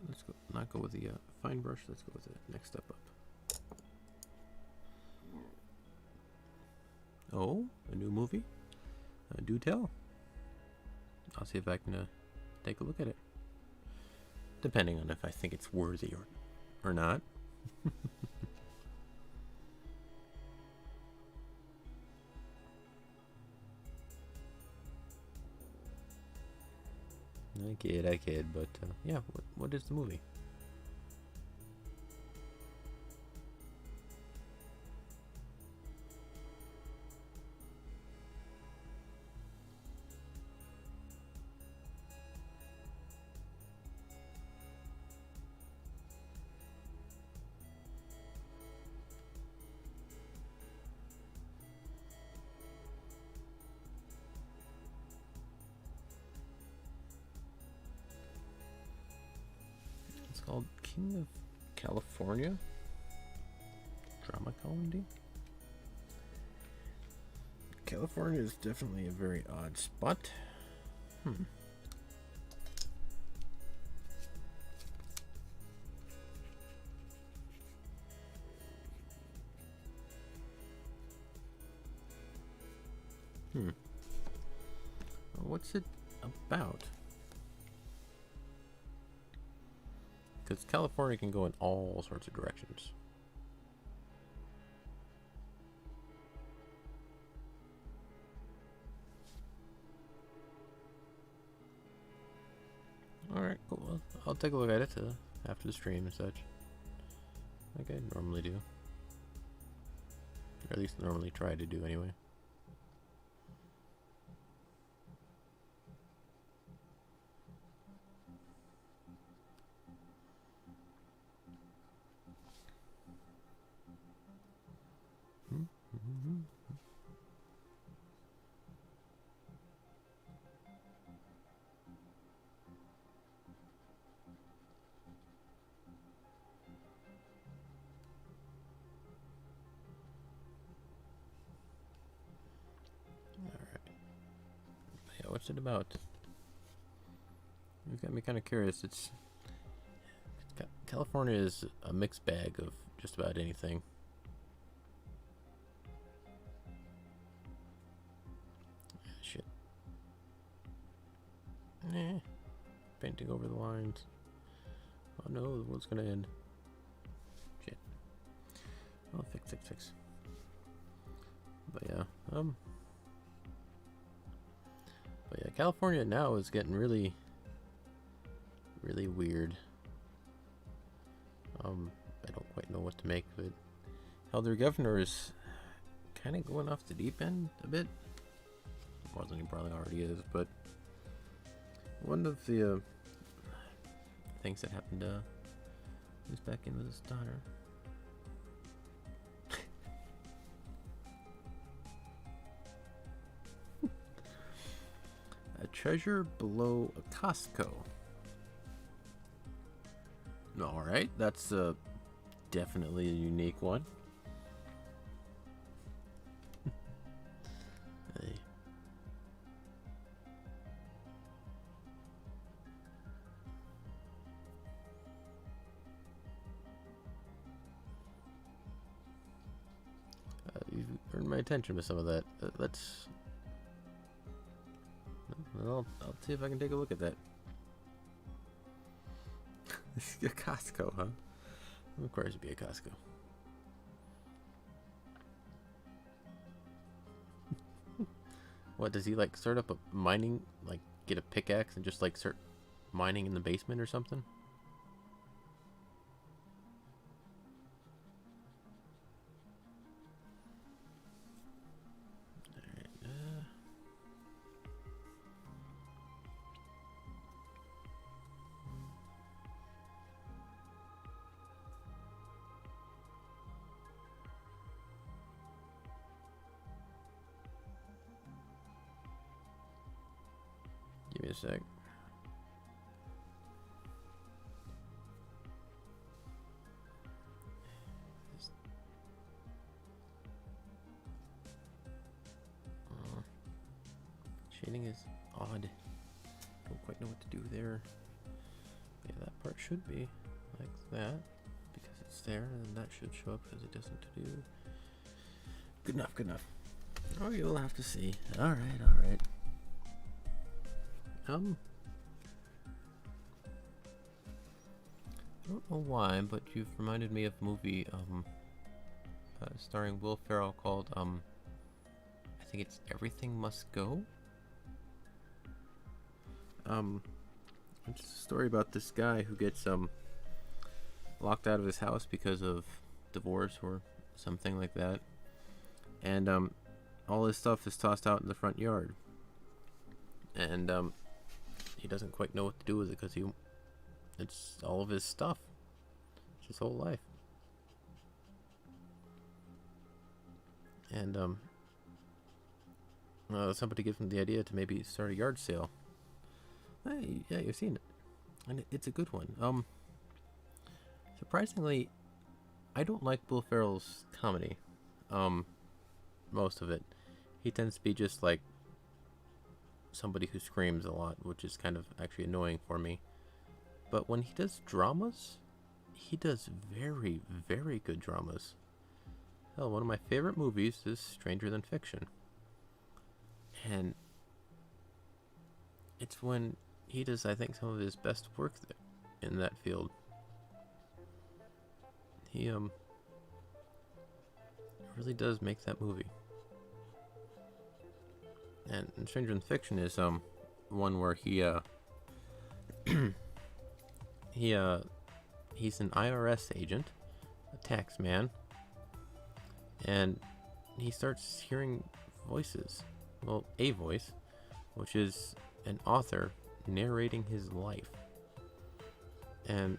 Let's go. Not go with the fine brush. Let's go with the next step up. Oh, a new movie? Do tell. I'll see if I can take a look at it. Depending on if I think it's worthy or not. I kid, but yeah, what is the movie? It's called King of California Drama Comedy. California is definitely a very odd spot. What's it about? Because California can go in all sorts of directions. Alright, cool. Well, I'll take a look at it after the stream and such. Like I normally do. Or at least normally try to do anyway. What's it about? You've got me kind of curious. California is a mixed bag of just about anything. Shit. Painting over the lines. Oh no, the world's gonna end. Shit. Oh, fix. But yeah, California now is getting really weird. I don't quite know what to make of it. Hell, their governor is kind of going off the deep end a bit. More than he probably already is, but one of the things that happened, he was back in with his daughter. A treasure below a Costco. Alright, that's definitely a unique one. Hey. You've earned my attention with some of that. Let's... I'll see if I can take a look at that. This is a Costco, huh? Of course it'd be a Costco. What, does he like start up a mining, like get a pickaxe and just like start mining in the basement or something? Give me a sec. Shading is odd. Don't quite know what to do there. Yeah, that part should be like that because it's there, and that should show up because it doesn't do. Good enough, good enough. Oh, you'll have to see. All right. I don't know why, but you've reminded me of a movie starring Will Ferrell called I think it's Everything Must Go. It's a story about this guy who gets locked out of his house because of divorce or something like that, and all his stuff is tossed out in the front yard, and he doesn't quite know what to do with it because it's all of his stuff. It's his whole life. And somebody gives him the idea to maybe start a yard sale. Hey, yeah, you've seen it, and it's a good one. Surprisingly, I don't like Will Ferrell's comedy. Um, most of it. He tends to be just like somebody who screams a lot, which is kind of actually annoying for me. But when he does dramas, he does very, very good dramas. Hell, one of my favorite movies is Stranger Than Fiction. And it's when he does, I think, some of his best work in that field. He really does make that movie. And Stranger Than Fiction is one where he he's an IRS agent, a tax man, and he starts hearing voices. Well, a voice, which is an author narrating his life, and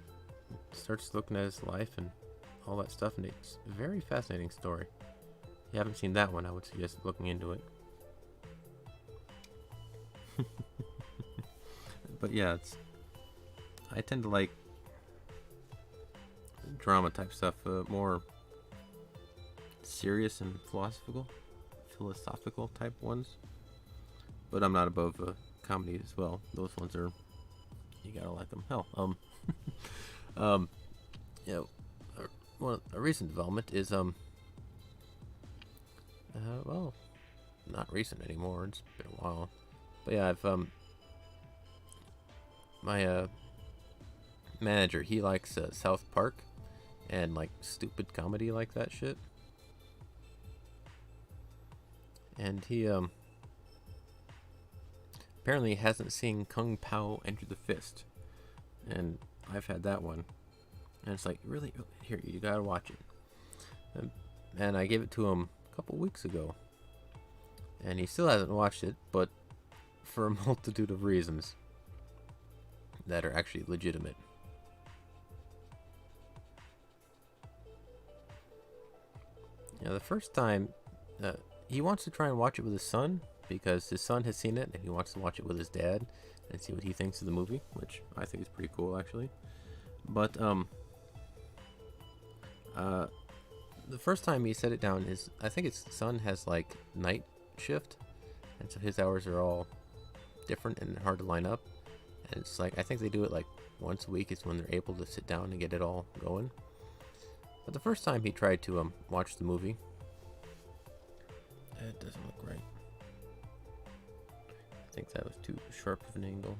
starts looking at his life and all that stuff, and it's a very fascinating story. If you haven't seen that one, I would suggest looking into it. But yeah, I tend to like drama type stuff, more serious and philosophical type ones. But I'm not above comedy as well. Those ones are, you gotta like them. Hell, you know, a recent development is well, not recent anymore. It's been a while, but yeah, I've my manager, he likes South Park and like stupid comedy like that shit. And he apparently hasn't seen Kung Pao Enter the Fist, and I've had that one, and it's like, really, here, you gotta watch it. And I gave it to him a couple weeks ago, and he still hasn't watched it, but for a multitude of reasons that are actually legitimate. The first time, he wants to try and watch it with his son because his son has seen it and he wants to watch it with his dad and see what he thinks of the movie, which I think is pretty cool actually. But the first time he set it down, I think his son has like night shift, and so his hours are all different and hard to line up. And it's like, I think they do it like once a week is when they're able to sit down and get it all going. But the first time he tried to watch the movie, it doesn't look right. I think that was too sharp of an angle.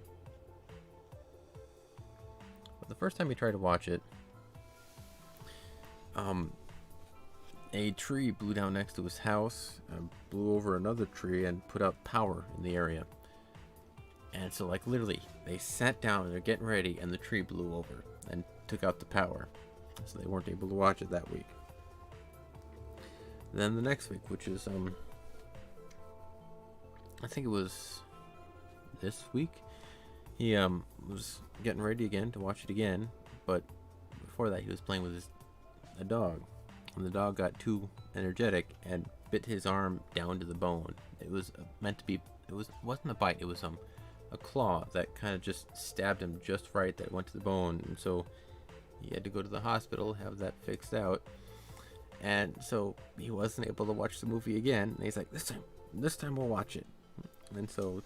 But the first time he tried to watch it, a tree blew down next to his house, blew over another tree, and put out power in the area. And so, like, literally, they sat down and they're getting ready, and the tree blew over and took out the power. So they weren't able to watch it that week. Then the next week, which is, I think it was this week, he was getting ready again to watch it again, but before that he was playing with a dog, and the dog got too energetic and bit his arm down to the bone. It was meant to be, wasn't a bite, it was a claw that kind of just stabbed him just right, that went to the bone, and so he had to go to the hospital, have that fixed out. And so he wasn't able to watch the movie again, and he's like, this time we'll watch it. And so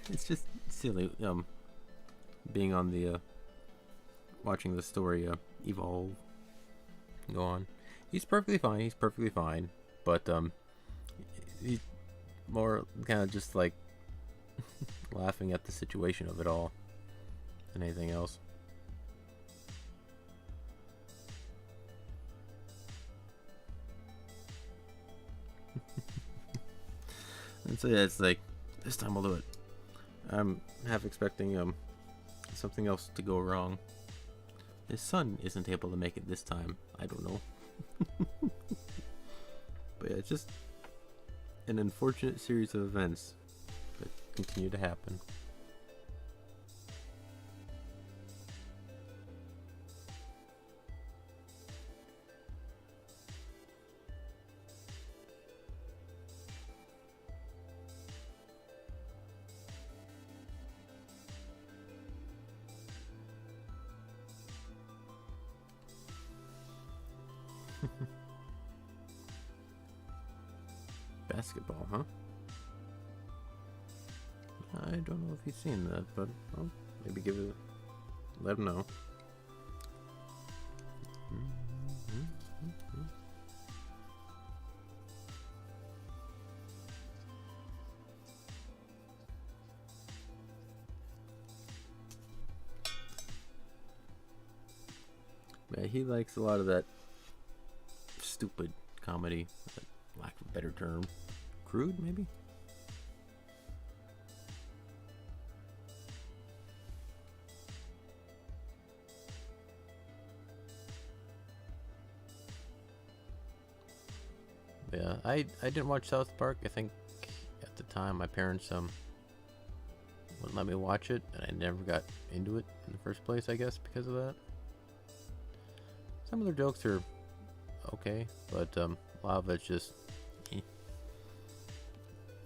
it's just silly, being on the watching the story evolve, go on. He's perfectly fine, but he's more kind of just like laughing at the situation of it all than anything else. And so yeah, it's like, this time we'll do it. I'm half expecting something else to go wrong. His son isn't able to make it this time. I don't know. But yeah, it's just an unfortunate series of events that continue to happen. Basketball, huh? I don't know if he's seen that, but well, maybe give it. Let him know. Yeah, he likes a lot of that stupid comedy, lack of a better term. Crude, maybe? Yeah, I didn't watch South Park. I think at the time my parents wouldn't let me watch it, and I never got into it in the first place, I guess, because of that. Some of their jokes are okay, but a lot of it's just a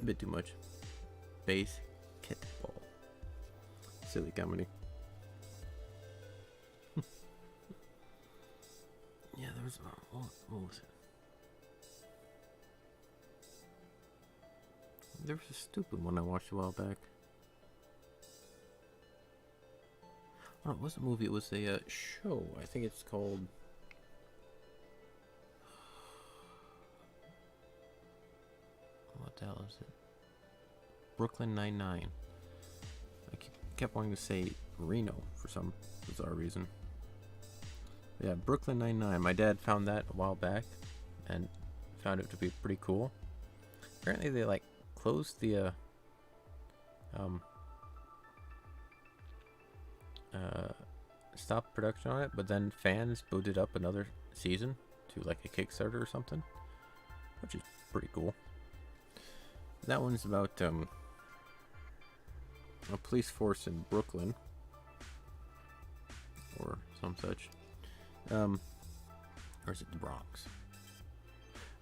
bit too much. Basketball. Silly comedy. Yeah, there was... what was it? There was a stupid one I watched a while back. Oh, it wasn't a movie, it was a show. I think it's called... What the hell is it? Brooklyn Nine-Nine. I kept wanting to say Reno for some bizarre reason. Yeah, Brooklyn Nine-Nine. My dad found that a while back and found it to be pretty cool. Apparently they like closed the stopped production on it, but then fans booted up another season to like a Kickstarter or something, which is pretty cool. That one's about a police force in Brooklyn or some such, or is it the Bronx?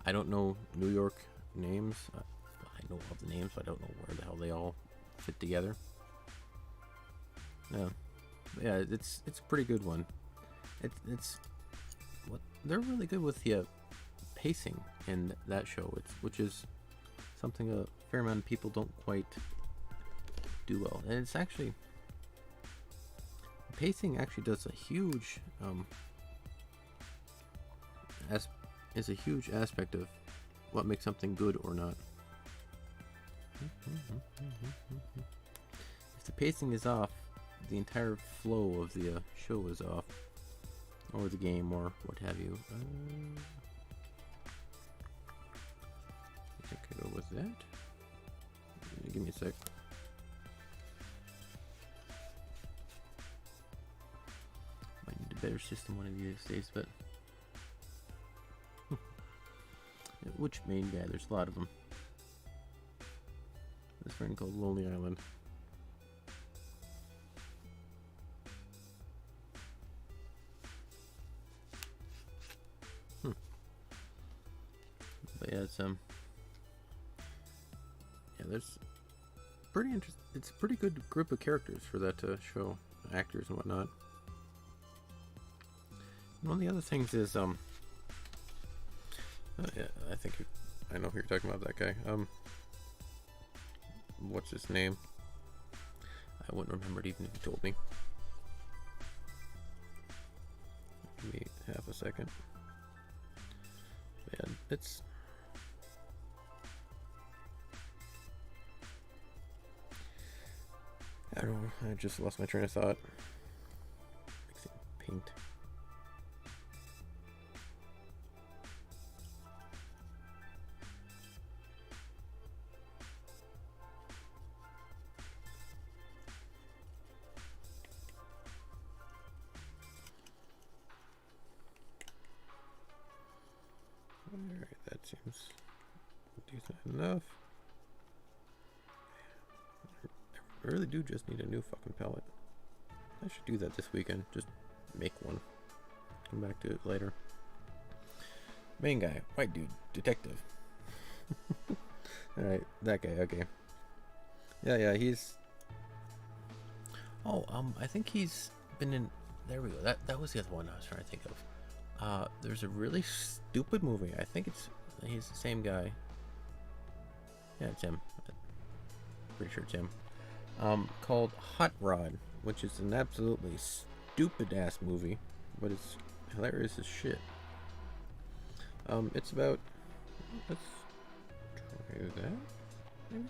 I don't know New York names. I know all the names, but I don't know where the hell they all fit together. Yeah, it's a pretty good one. It's what they're really good with the pacing in that show, which is something a fair amount of people don't quite do well. And it's actually pacing actually does a huge is a huge aspect of what makes something good or not. If the pacing is off, the entire flow of the show is off, or the game, or what have you. I think I go with that. Give me a sec. Might need a better system one of these days, but which main guy? There's a lot of them. This friend called Lonely Island. But yeah, it's yeah, there's pretty interesting. It's a pretty good group of characters for that show, actors and whatnot. And one of the other things is yeah, I think I know who you're talking about. That guy. What's his name? I wouldn't remember it even if you told me. Give me half a second. Yeah, it's. I don't know. I just lost my train of thought. Paint. Alright, that seems decent enough. I really do just need a new fucking palette. I should do that this weekend. Just make one. Come back to it later. Main guy, white dude, detective. Alright, that guy, okay. Yeah, he's... Oh, I think he's been in... There we go. That was the other one I was trying to think of. There's a really stupid movie. I think he's the same guy. Yeah, it's him. Pretty sure it's him. Called Hot Rod, which is an absolutely stupid ass movie, but it's hilarious as shit. It's about. Let's try that. Maybe?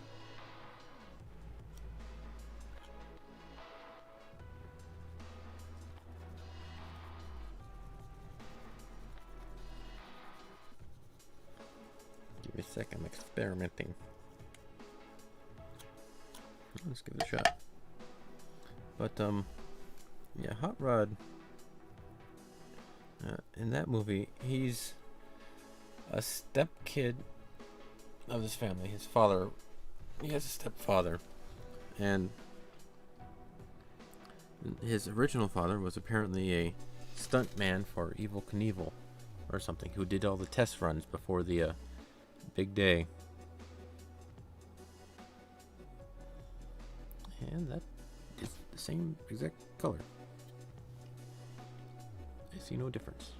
Give me a sec, I'm experimenting. Let's give it a shot. But, yeah, Hot Rod, in that movie, he's a step kid of his family. His father, he has a stepfather, and his original father was apparently a stunt man for Evel Knievel or something, who did all the test runs before the big day. And that is the same exact color. I see no difference.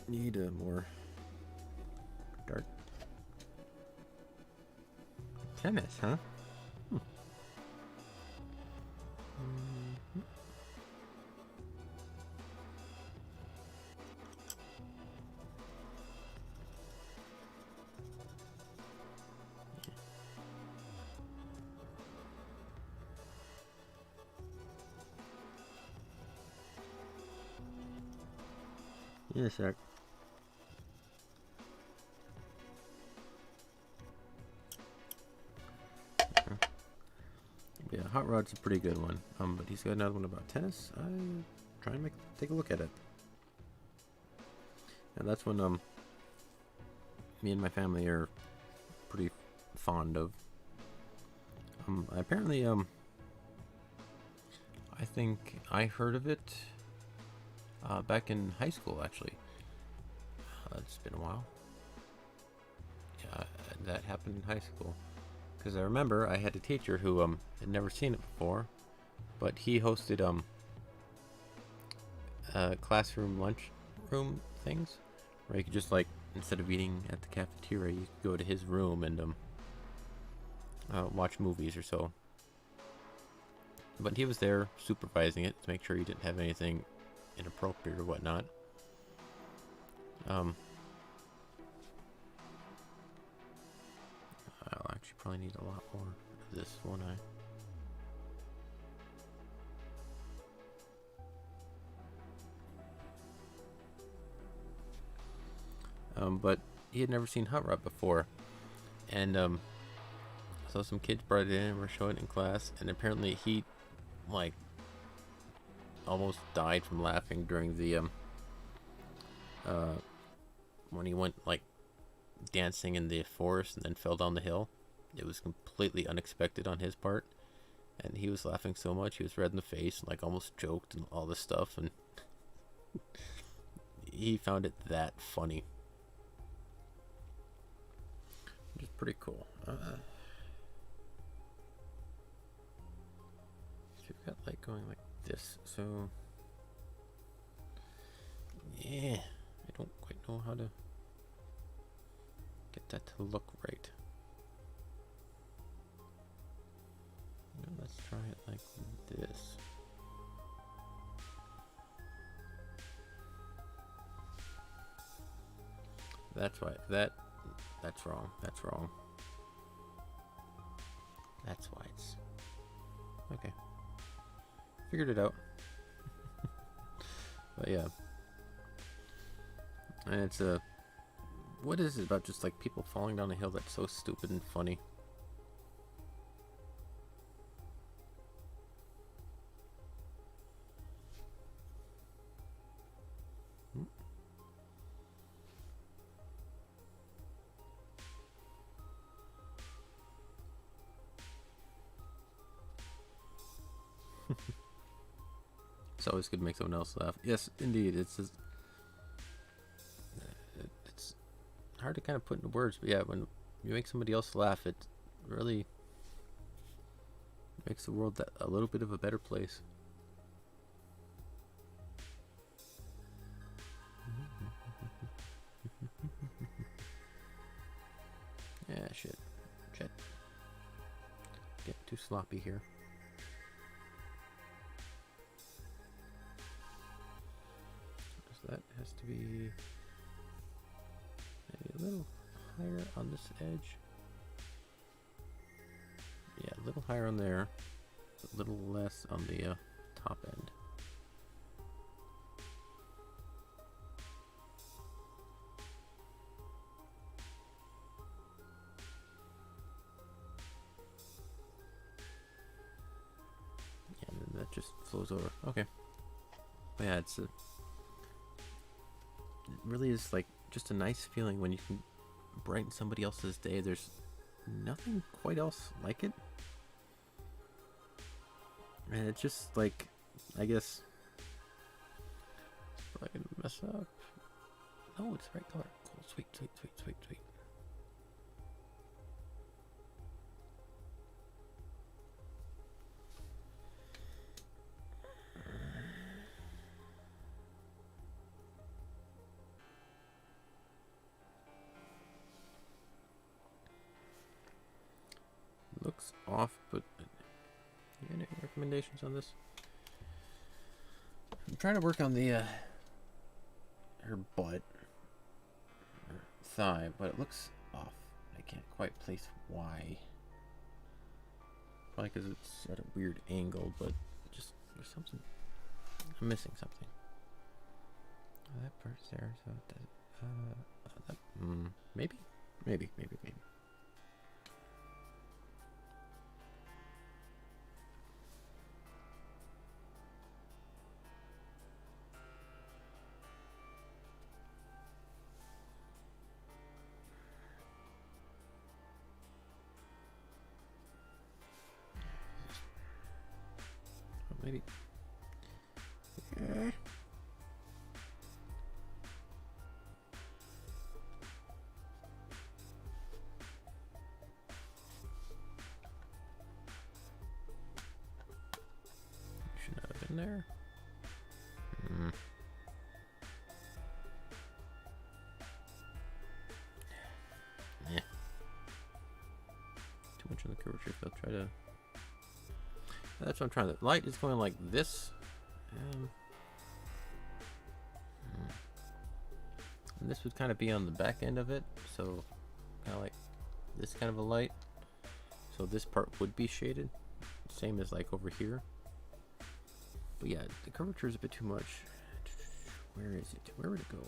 Need a more dark tennis, huh? Yes, sir. Yeah, Hot Rod's a pretty good one. But he's got another one about tennis. I try and take a look at it. And that's when me and my family are pretty fond of. Apparently I think I heard of it back in high school, actually. It's been a while. Yeah, that happened in high school. Because I remember I had a teacher who had never seen it before, but he hosted classroom lunchroom things where you could just, like, instead of eating at the cafeteria, you could go to his room and watch movies or so. But he was there supervising it to make sure he didn't have anything inappropriate or whatnot. I'll actually probably need a lot more of this, won't I? But he had never seen Hot Rod before, and so some kids brought it in and were showing it in class, and apparently he, like, almost died from laughing during the when he went, like, dancing in the forest and then fell down the hill. It was completely unexpected on his part, and he was laughing so much he was red in the face and, like, almost choked and all this stuff, and he found it that funny, which is pretty cool. So we've got, like, going like this, so yeah, I don't quite know how to get that to look right. Let's try it like this. That's why that's wrong. That's wrong. That's why it's okay. Figured it out. But yeah. And it's what is it about just, like, people falling down a hill that's so stupid and funny? It's always good to make someone else laugh. Yes, indeed. It's just, it's hard to kind of put into words, but yeah, when you make somebody else laugh, it really makes the world a little bit of a better place. sloppy here. So that has to be maybe a little higher on this edge. Yeah, a little higher on there, a little less on the top end. Yeah, and then that just flows over. Okay. But yeah, it really is like just a nice feeling when you can brighten somebody else's day. There's nothing quite else like it. And it's just like, I guess, it's probably gonna mess up. No, it's the right color. Cool, sweet, sweet, sweet, sweet, sweet. Looks off, but any recommendations on this? I'm trying to work on the her butt or thigh, but it looks off. I can't quite place why. Probably because it's at a weird angle, but just there's something. I'm missing something. Oh, that part's there, so it does. Maybe. Maybe. Should not have been there. Yeah. Too much in the curvature. I'll try to. That's what I'm trying to. Light is going like this. And this would kind of be on the back end of it, so kind of like this kind of a light. So this part would be shaded, same as like over here. But yeah, the curvature is a bit too much. Where is it? Where would it go?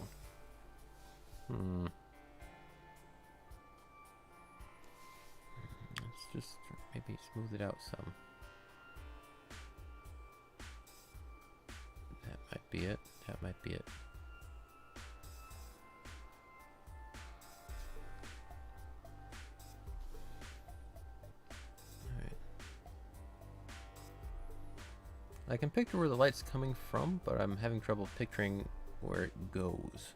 Let's just maybe smooth it out some. That might be it. That might be it. Alright. I can picture where the light's coming from, but I'm having trouble picturing where it goes.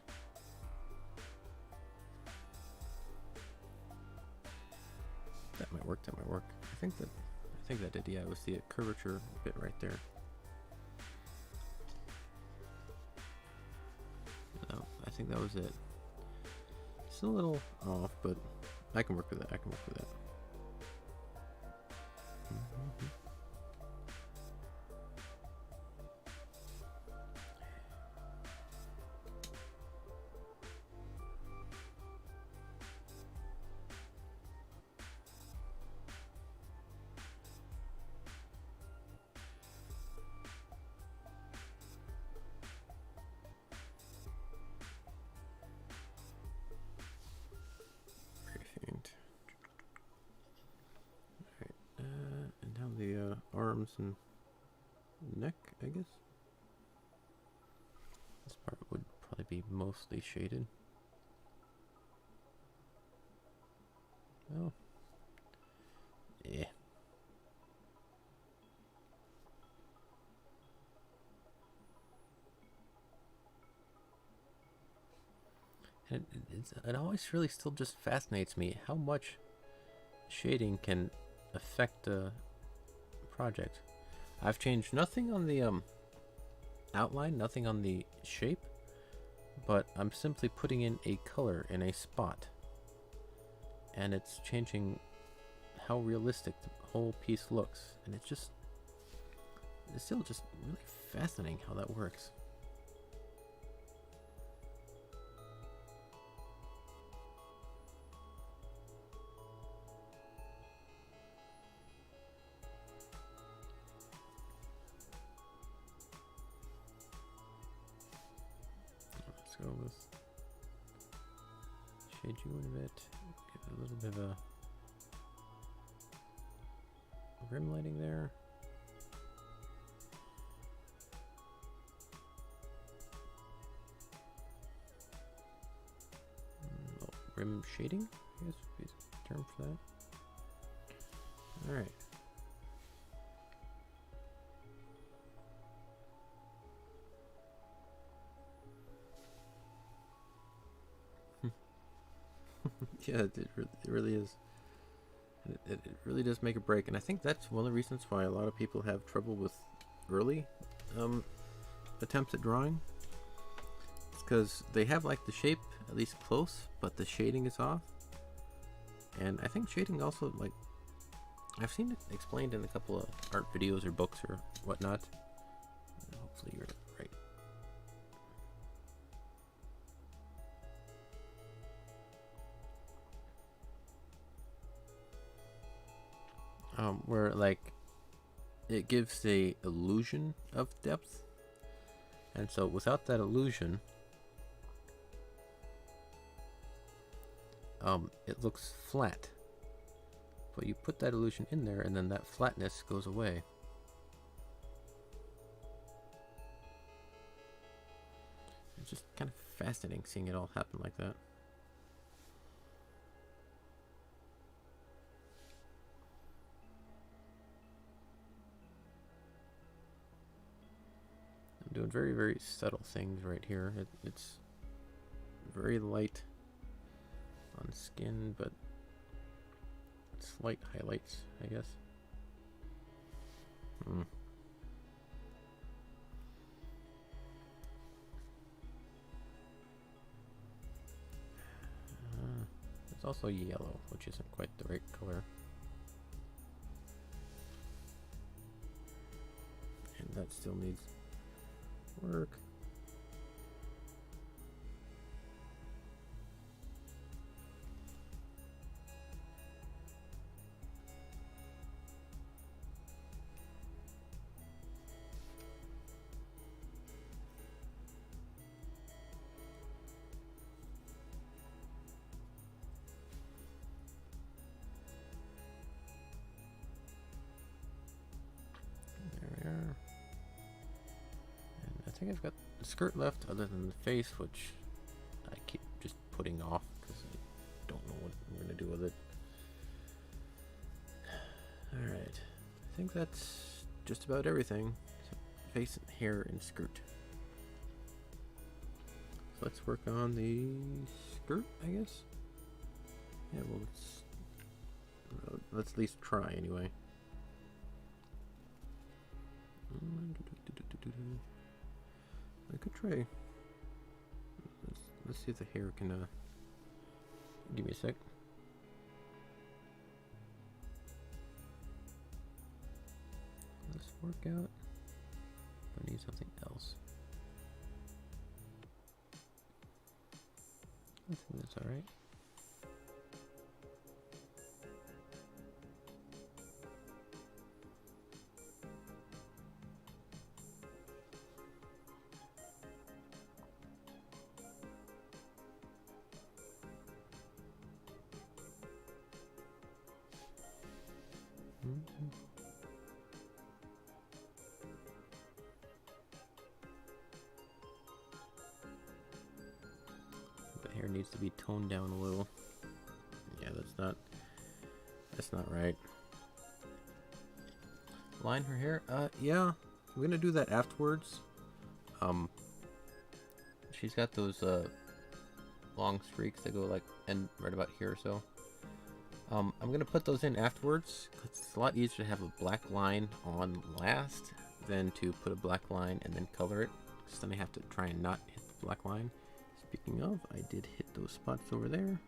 That might work, that might work. I think that did, yeah, it was the curvature bit right there. No, I think that was it. It's a little off, but I can work with that, arms and neck, I guess. This part would probably be mostly shaded. Oh. Yeah. And it always really still just fascinates me how much shading can affect a project. I've changed nothing on the outline, nothing on the shape, but I'm simply putting in a color in a spot, and it's changing how realistic the whole piece looks, and it's still just really fascinating how that works. Let's go with shade you in a bit, give it a little bit of a rim lighting there. Rim shading, I guess would be the term for that. Alright. Yeah, it really is. It really does make a break, and I think that's one of the reasons why a lot of people have trouble with early attempts at drawing. It's because they have like the shape at least close, but the shading is off. And I think shading also, like, I've seen it explained in a couple of art videos or books or whatnot. Hopefully you're right. Where like it gives the illusion of depth, and so without that illusion, it looks flat. But you put that illusion in there, and then that flatness goes away. It's just kind of fascinating seeing it all happen like that. Doing very, very subtle things right here. It's very light on skin, but slight highlights, I guess. It's also yellow, which isn't quite the right color. And that still needs work. There we are. I think I've got the skirt left, other than the face, which I keep just putting off because I don't know what I'm going to do with it. Alright, I think that's just about everything. Face, hair, and skirt. So let's work on the skirt, I guess. Yeah, well, let's at least try anyway. I could try. Let's see if the hair can give me a sec. Let's work out. I need something else. I think that's alright. The hair needs to be toned down a little. Yeah, that's not right. Line her hair? Yeah, I'm gonna do that afterwards. She's got those long streaks that go like end right about here or so. I'm gonna put those in afterwards because it's a lot easier to have a black line on last than to put a black line and then color it, because then I have to try and not hit the black line. Speaking of, I did hit those spots over there.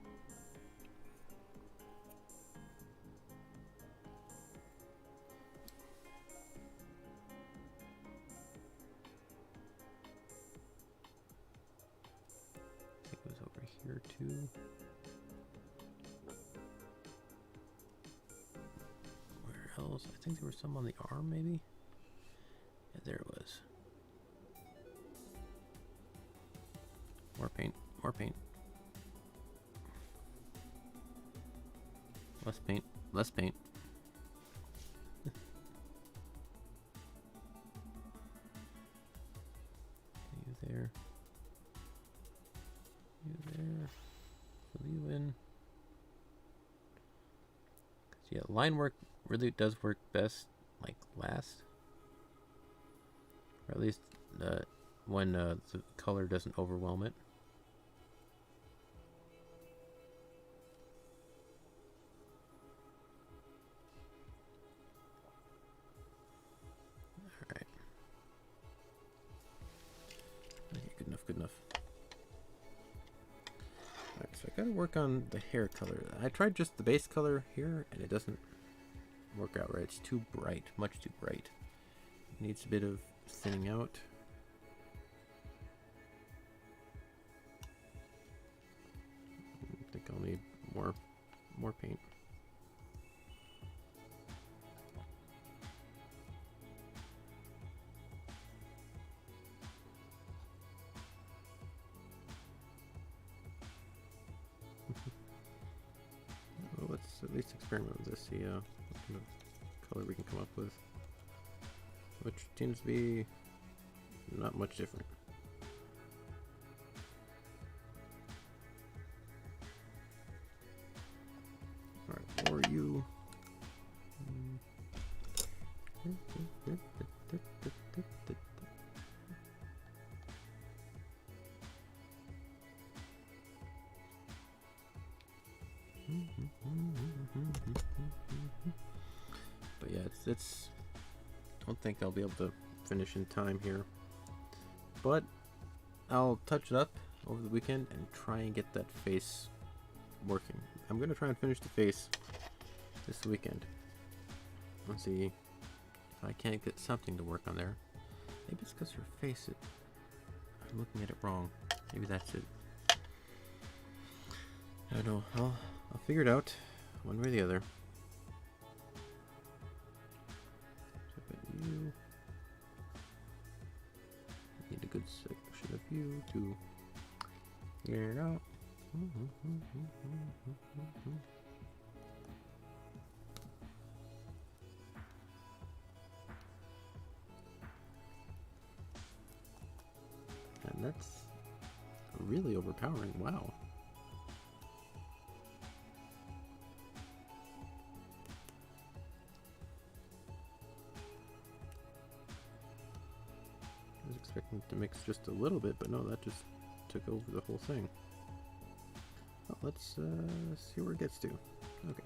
here too. Where else? I think there was some on the arm, maybe? Yeah, there it was. More paint, more paint. Less paint, less paint. You there. You there. Fill you in. 'Cause yeah, line work really does work best, like last. Or at least when the color doesn't overwhelm it. Alright. Okay, good enough, good enough. Alright, so I gotta work on the hair color. I tried just the base color here, and it doesn't work out right. It's too bright, much too bright. It needs a bit of thinning out. I think I'll need more paint. Well, let's at least experiment with this, see what kind of color we can come up with. Which seems to be not much different. Alright, or you. But yeah, it's don't think I'll be able to finish in time here, but I'll touch it up over the weekend and try and get that face working. I'm gonna try and finish the face this weekend. Let's see if I can't get something to work on there. Maybe it's because her face, I'm looking at it wrong. Maybe that's it. I don't know. I'll figure it out one way or the other. You need a good section of you to figure it out. And that's really overpowering. Wow. I was expecting it to mix just a little bit, but no, that just took over the whole thing. Well, let's see where it gets to. Okay.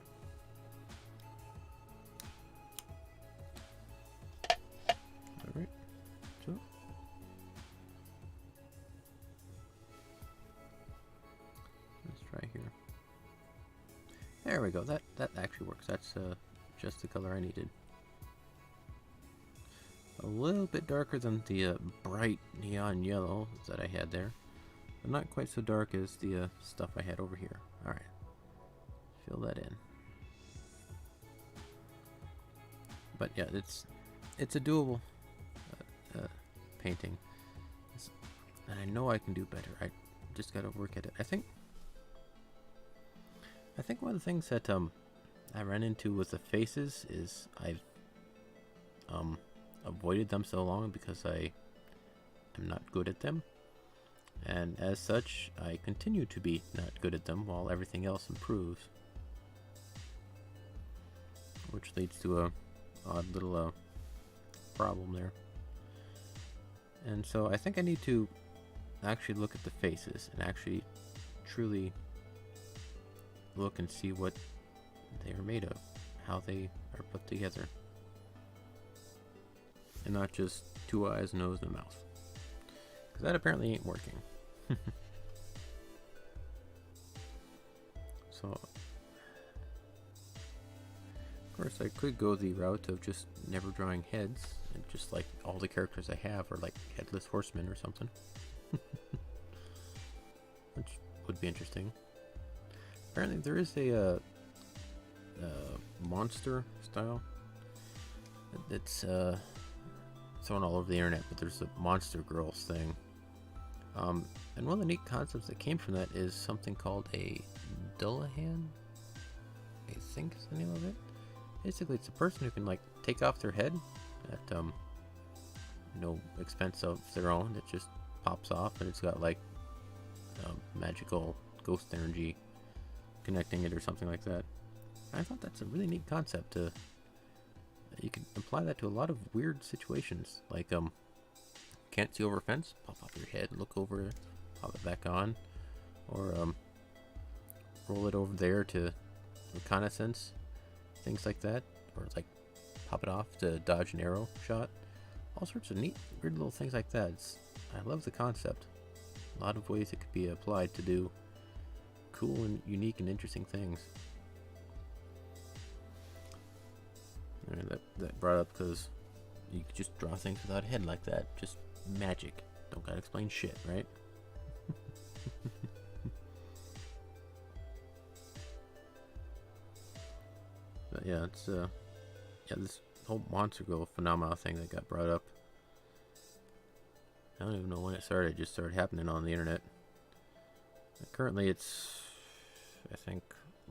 Alright, so let's try here. There we go, that actually works. That's just the color I needed. A little bit darker than the bright neon yellow that I had there, but not quite so dark as the stuff I had over here. Alright, fill that in. But yeah, it's a doable painting, and I know I can do better. I just gotta work at it. I think one of the things that I ran into with the faces is I've avoided them so long because I am not good at them, and as such I continue to be not good at them while everything else improves, which leads to a odd little problem there. And so I think I need to actually look at the faces and actually truly look and see what they are made of, how they are put together, and not just two eyes, nose, and a mouth, because that apparently ain't working. So, of course, I could go the route of just never drawing heads, and just like all the characters I have are like headless horsemen or something, which would be interesting. Apparently there is a monster style. It's thrown all over the internet, but there's a monster girls thing. And one of the neat concepts that came from that is something called a Dullahan, I think is the name of it. Basically, it's a person who can like take off their head at no expense of their own. It just pops off, and it's got like magical ghost energy connecting it or something like that. I thought that's a really neat concept. You can apply that to a lot of weird situations, like can't see over a fence, pop off your head, look over, pop it back on, or roll it over there to reconnaissance, things like that, or like pop it off to dodge an arrow shot. All sorts of neat, weird little things like that. I love the concept. A lot of ways it could be applied to do cool and unique and interesting things. And that brought up because you could just draw things without a head like that. Just magic. Don't gotta explain shit, right? But yeah, it's this whole monster girl phenomena thing that got brought up. I don't even know when it started. It just started happening on the internet. Currently, it's, I think,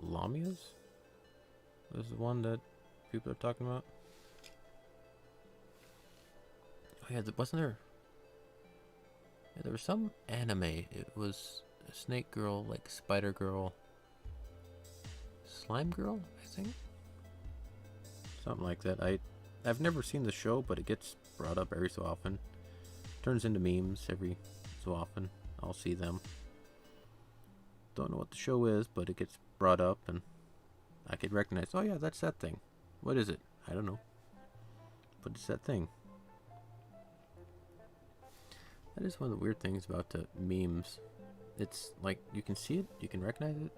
Lamia's is the one that people are talking about. Oh yeah, wasn't there? Yeah, there was some anime. It was a snake girl, like spider girl, slime girl, I think. Something like that. I've never seen the show, but it gets brought up every so often. Turns into memes every so often. I'll see them. Don't know what the show is, but it gets brought up, and I could recognize. Oh yeah, that's that thing. What is it? I don't know. But it's that thing. That is one of the weird things about the memes. It's like you can see it, you can recognize it,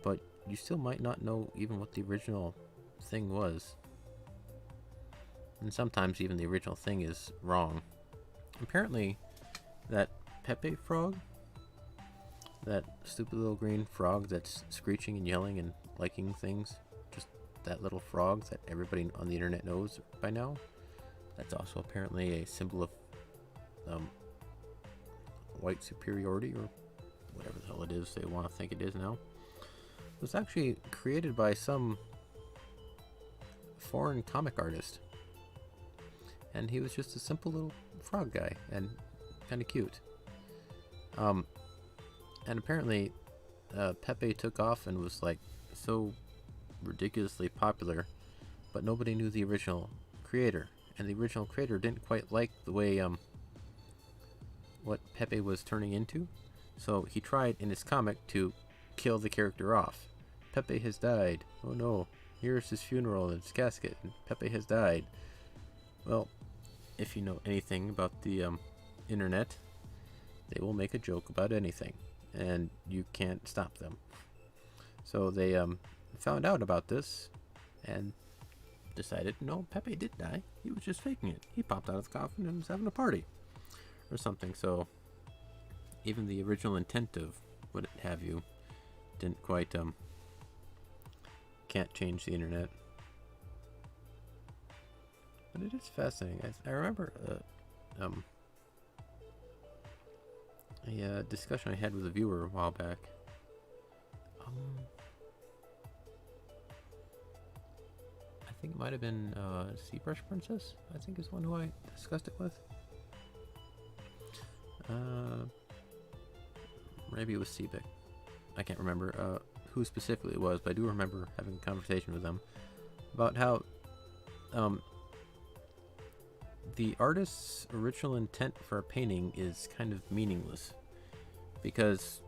but you still might not know even what the original thing was. And sometimes even the original thing is wrong. Apparently, that Pepe frog, that stupid little green frog that's screeching and yelling and liking things, just that little frog that everybody on the internet knows by now, that's also apparently a symbol of white superiority, or whatever the hell it is they want to think it is now. It was actually created by some foreign comic artist, and he was just a simple little frog guy and kind of cute. And apparently Pepe took off and was like so ridiculously popular, but nobody knew the original creator, and the original creator didn't quite like the way what Pepe was turning into, so he tried in his comic to kill the character off. Pepe has died. Oh no, here's his funeral and his casket, and Pepe has died. Well, if you know anything about the internet, they will make a joke about anything, and you can't stop them. So they found out about this and decided, no, Pepe did die. He was just faking it. He popped out of the coffin and was having a party or something. So even the original intent of what have you didn't quite can't change the internet. But it is fascinating. I remember a discussion I had with a viewer a while back. I think it might have been Seabrush Princess, I think is one who I discussed it with. Maybe it was Seabic. I can't remember who specifically it was, but I do remember having a conversation with them about how the artist's original intent for a painting is kind of meaningless, because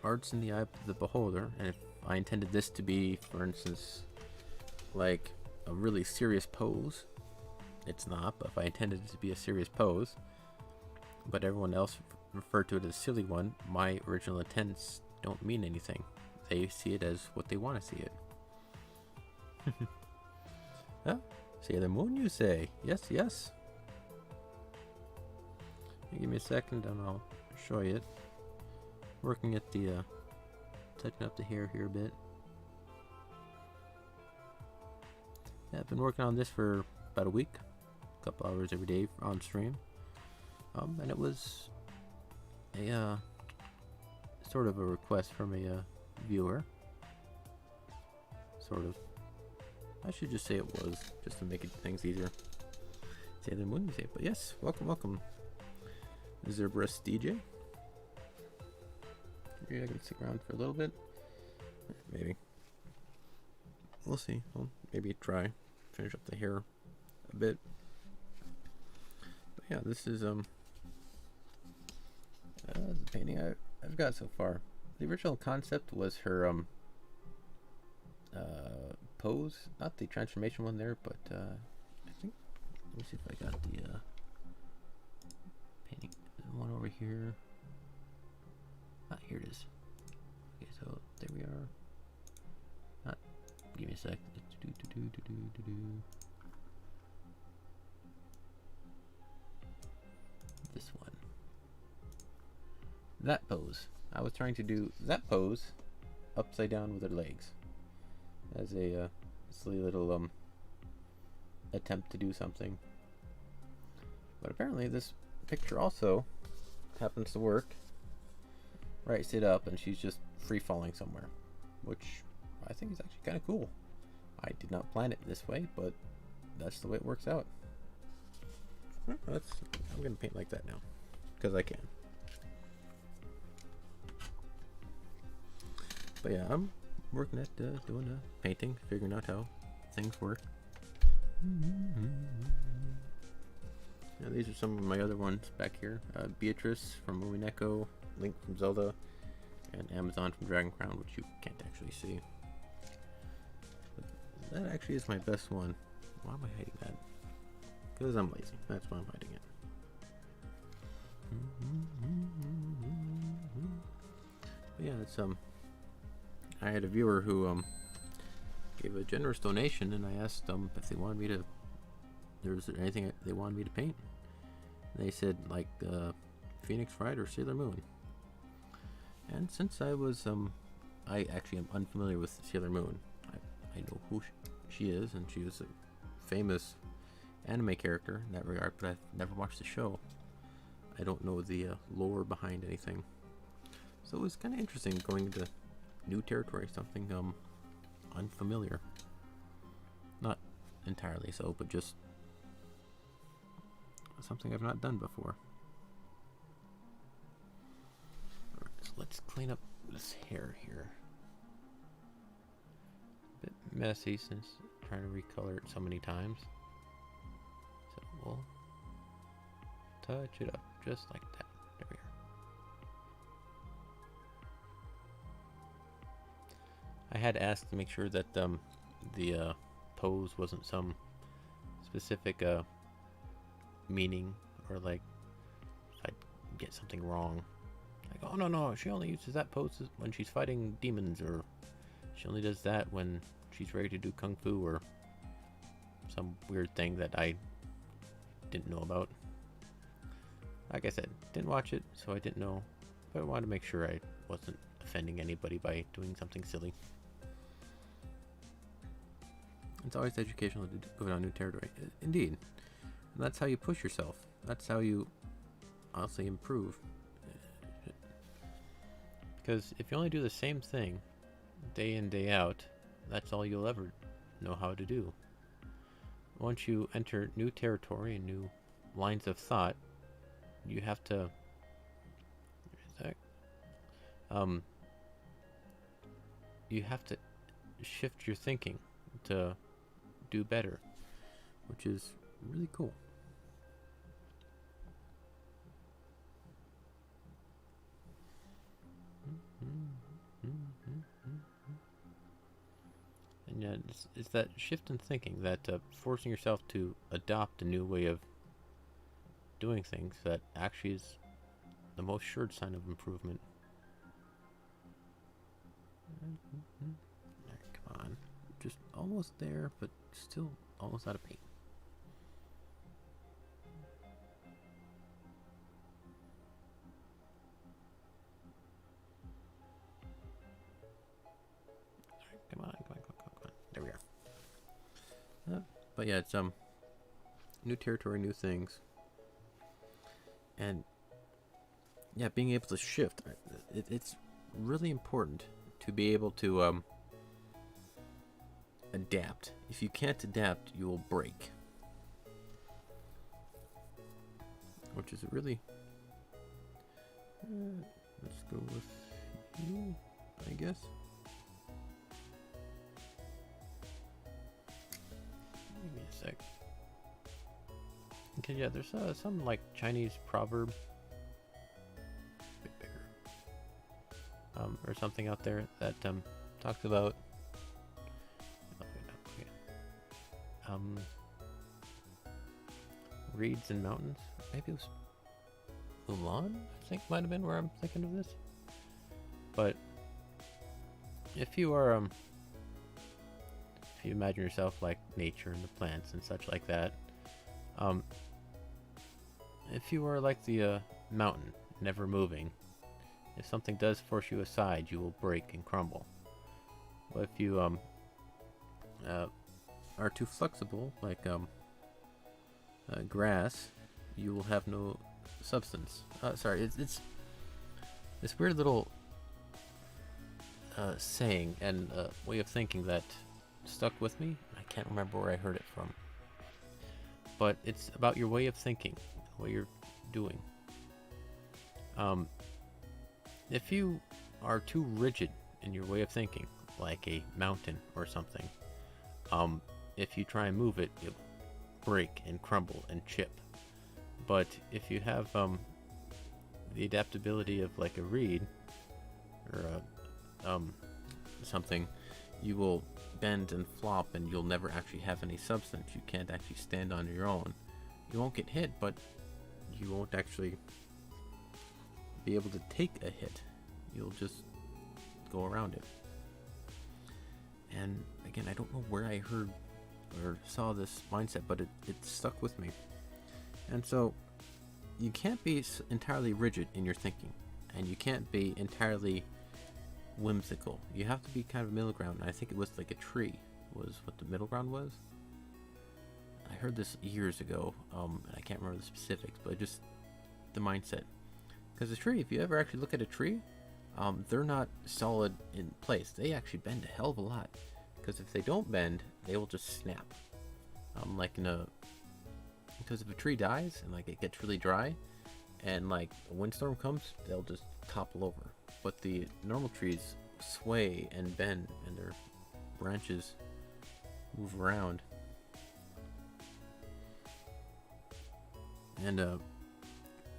art's in the eye of the beholder, and if I intended this to be, for instance, like a really serious pose, it's not. But if I intended it to be a serious pose, but everyone else referred to it as a silly one, my original intents don't mean anything. They see it as what they want to see it. Huh? Sailor Moon, you say? Yes, yes. Give me a second and I'll show you it. working at the touching up the hair here a bit. Yeah, I've been working on this for about a week, a couple hours every day on stream, and it was a sort of a request from a viewer. Sort of. I should just say it was, just to make things easier. Say them when you say it. But yes, welcome, welcome. Zerberus DJ. Maybe I can stick around for a little bit. Maybe. We'll see. I'll maybe try. Finish up the hair a bit. But yeah, this is the painting I've got so far. The original concept was her pose, not the transformation one there, but I think, let me see if I got the painting one over here. Ah, here it is. Okay, so there we are. Not, give me a sec. This one. That pose. I was trying to do that pose upside down with her legs as a silly little attempt to do something. But apparently this picture also happens to work. Right, sit up and she's just free falling somewhere, which I think is actually kind of cool. I did not plan it this way, but that's the way it works out. I'm gonna paint like that now because I can. But yeah, I'm working at doing a painting, figuring out how things work. Now these are some of my other ones back here. Beatrice from Movie Neko, Link from Zelda, and Amazon from Dragon Crown, which you can't actually see. But that actually is my best one. Why am I hiding that? Because I'm lazy. That's why I'm hiding it. But yeah, it's I had a viewer who gave a generous donation, and I asked them if they wanted me to. There was anything they wanted me to paint. They said like Phoenix Wright or Sailor Moon. And since I was I actually am unfamiliar with Sailor Moon. I know who she is, and she was a famous anime character in that regard, but I've never watched the show. I don't know the lore behind anything. So it was kind of interesting going into new territory, something unfamiliar. Not entirely so, but just something I've not done before. Alright, so let's clean up this hair here. A bit messy since I'm trying to recolor it so many times. So we'll touch it up just like that. There we are. I had asked to make sure that the pose wasn't some specific meaning, or like I'd get something wrong. Like, oh no, she only uses that pose when she's fighting demons, or she only does that when she's ready to do kung fu, or some weird thing that I didn't know about. Like I said, didn't watch it, so I didn't know, but I wanted to make sure I wasn't offending anybody by doing something silly. It's always educational to go down new territory. Indeed. And that's how you push yourself. That's how you honestly improve. Because if you only do the same thing day in, day out, that's all you'll ever know how to do. Once you enter new territory and new lines of thought, you have to you have to shift your thinking to do better, which is really cool. And yeah, it's that shift in thinking, that forcing yourself to adopt a new way of doing things, that actually is the most sure sign of improvement. Right, come on. Just almost there, but still almost out of paint. But yeah, it's new territory, new things, and yeah, being able to shift. It's really important to be able to adapt. If you can't adapt, you will break. Which is really... let's go with you, I guess. Give me a sec. Okay, yeah, there's some like Chinese proverb, a bit bigger, or something out there that talks about reeds and mountains. Maybe it was Mulan, I think might have been where I'm thinking of this. But if you are if you imagine yourself like nature and the plants and such like that, if you are like the mountain, never moving, if something does force you aside, you will break and crumble. But if you are too flexible, like grass, you will have no substance. Sorry, it's this weird little saying and way of thinking that stuck with me. I can't remember where I heard it from, but it's about your way of thinking, what you're doing. If you are too rigid in your way of thinking, like a mountain or something, if you try and move it, it'll break and crumble and chip. But if you have the adaptability of like a reed or something, you will bend and flop and you'll never actually have any substance. You can't actually stand on your own. You won't get hit, but you won't actually be able to take a hit. You'll just go around it. And again, I don't know where I heard or saw this mindset, but it stuck with me. And so you can't be entirely rigid in your thinking, and you can't be entirely whimsical. You have to be kind of middle ground. And I think it was like a tree was what the middle ground was. I heard this years ago, and I can't remember the specifics, but just the mindset. Because a tree, if you ever actually look at a tree, they're not solid in place. They actually bend a hell of a lot. Because if they don't bend, they will just snap. Like in a... Because if a tree dies and like it gets really dry, and like a windstorm comes, they'll just topple over. But the normal trees sway and bend, and their branches move around. And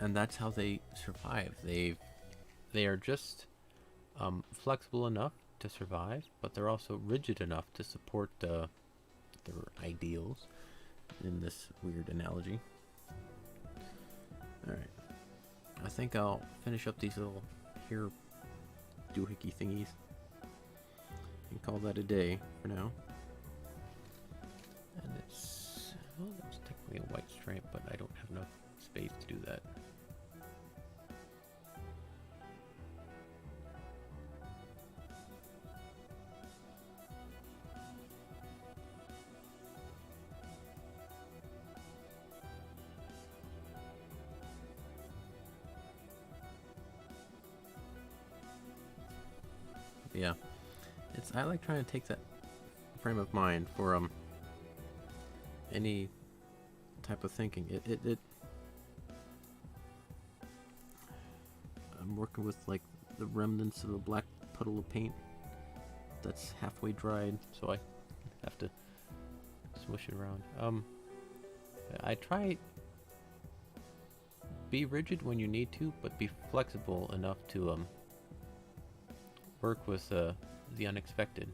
that's how they survive. They are just flexible enough to survive, but they're also rigid enough to support their ideals. In this weird analogy. Alright. I think I'll finish up these little hair doohickey thingies and call that a day for now. And it's... well, that's technically a white stripe, but I don't have enough space to do that. Yeah, I like trying to take that frame of mind for any type of thinking. I'm working with like the remnants of a black puddle of paint that's halfway dried, so I have to swish it around. I try be rigid when you need to, but be flexible enough to work with the unexpected.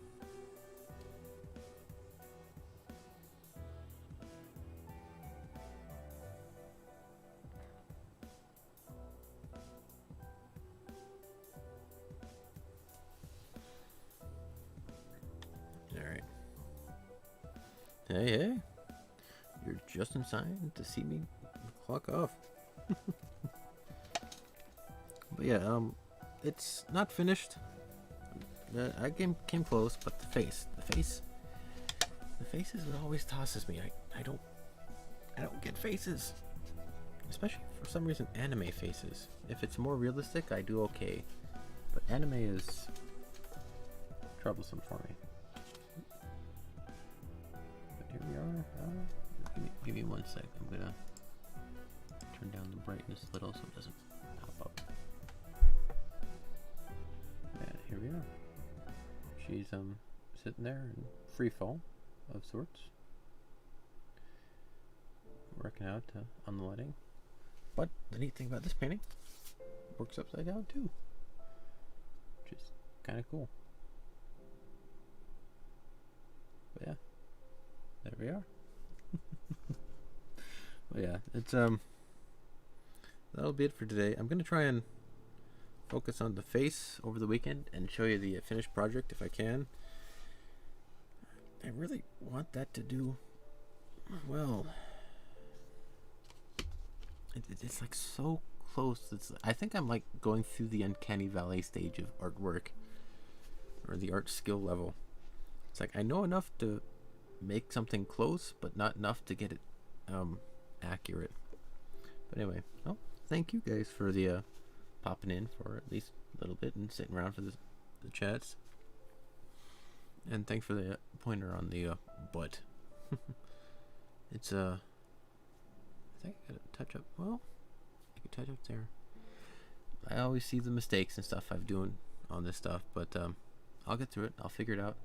Alright. Hey, you're just in time to see me clock off. But yeah, it's not finished. I came close, but the face, The faces, it always tosses me. I don't get faces. Especially for some reason anime faces. If it's more realistic, I do okay. But anime is troublesome for me. But here we are. Give me 1 sec. I'm gonna turn down the brightness a little so it doesn't pop up. Yeah, here we are. She's sitting there in free fall of sorts, working out on the lighting. But the neat thing about this painting, it works upside down too, which is kind of cool. But yeah, there we are. But yeah, it's that'll be it for today. I'm gonna try and focus on the face over the weekend and show you the finished project if I can. I really want that to do well. It's like so close. I think I'm like going through the uncanny valley stage of artwork, or the art skill level. It's like I know enough to make something close, but not enough to get it accurate. But anyway, well, thank you guys for the popping in for at least a little bit and sitting around for the chats. And thanks for the pointer on the butt. It's I think I gotta touch up. Well, I could touch up there. I always see the mistakes and stuff I'm doing on this stuff, but I'll get through it. I'll figure it out.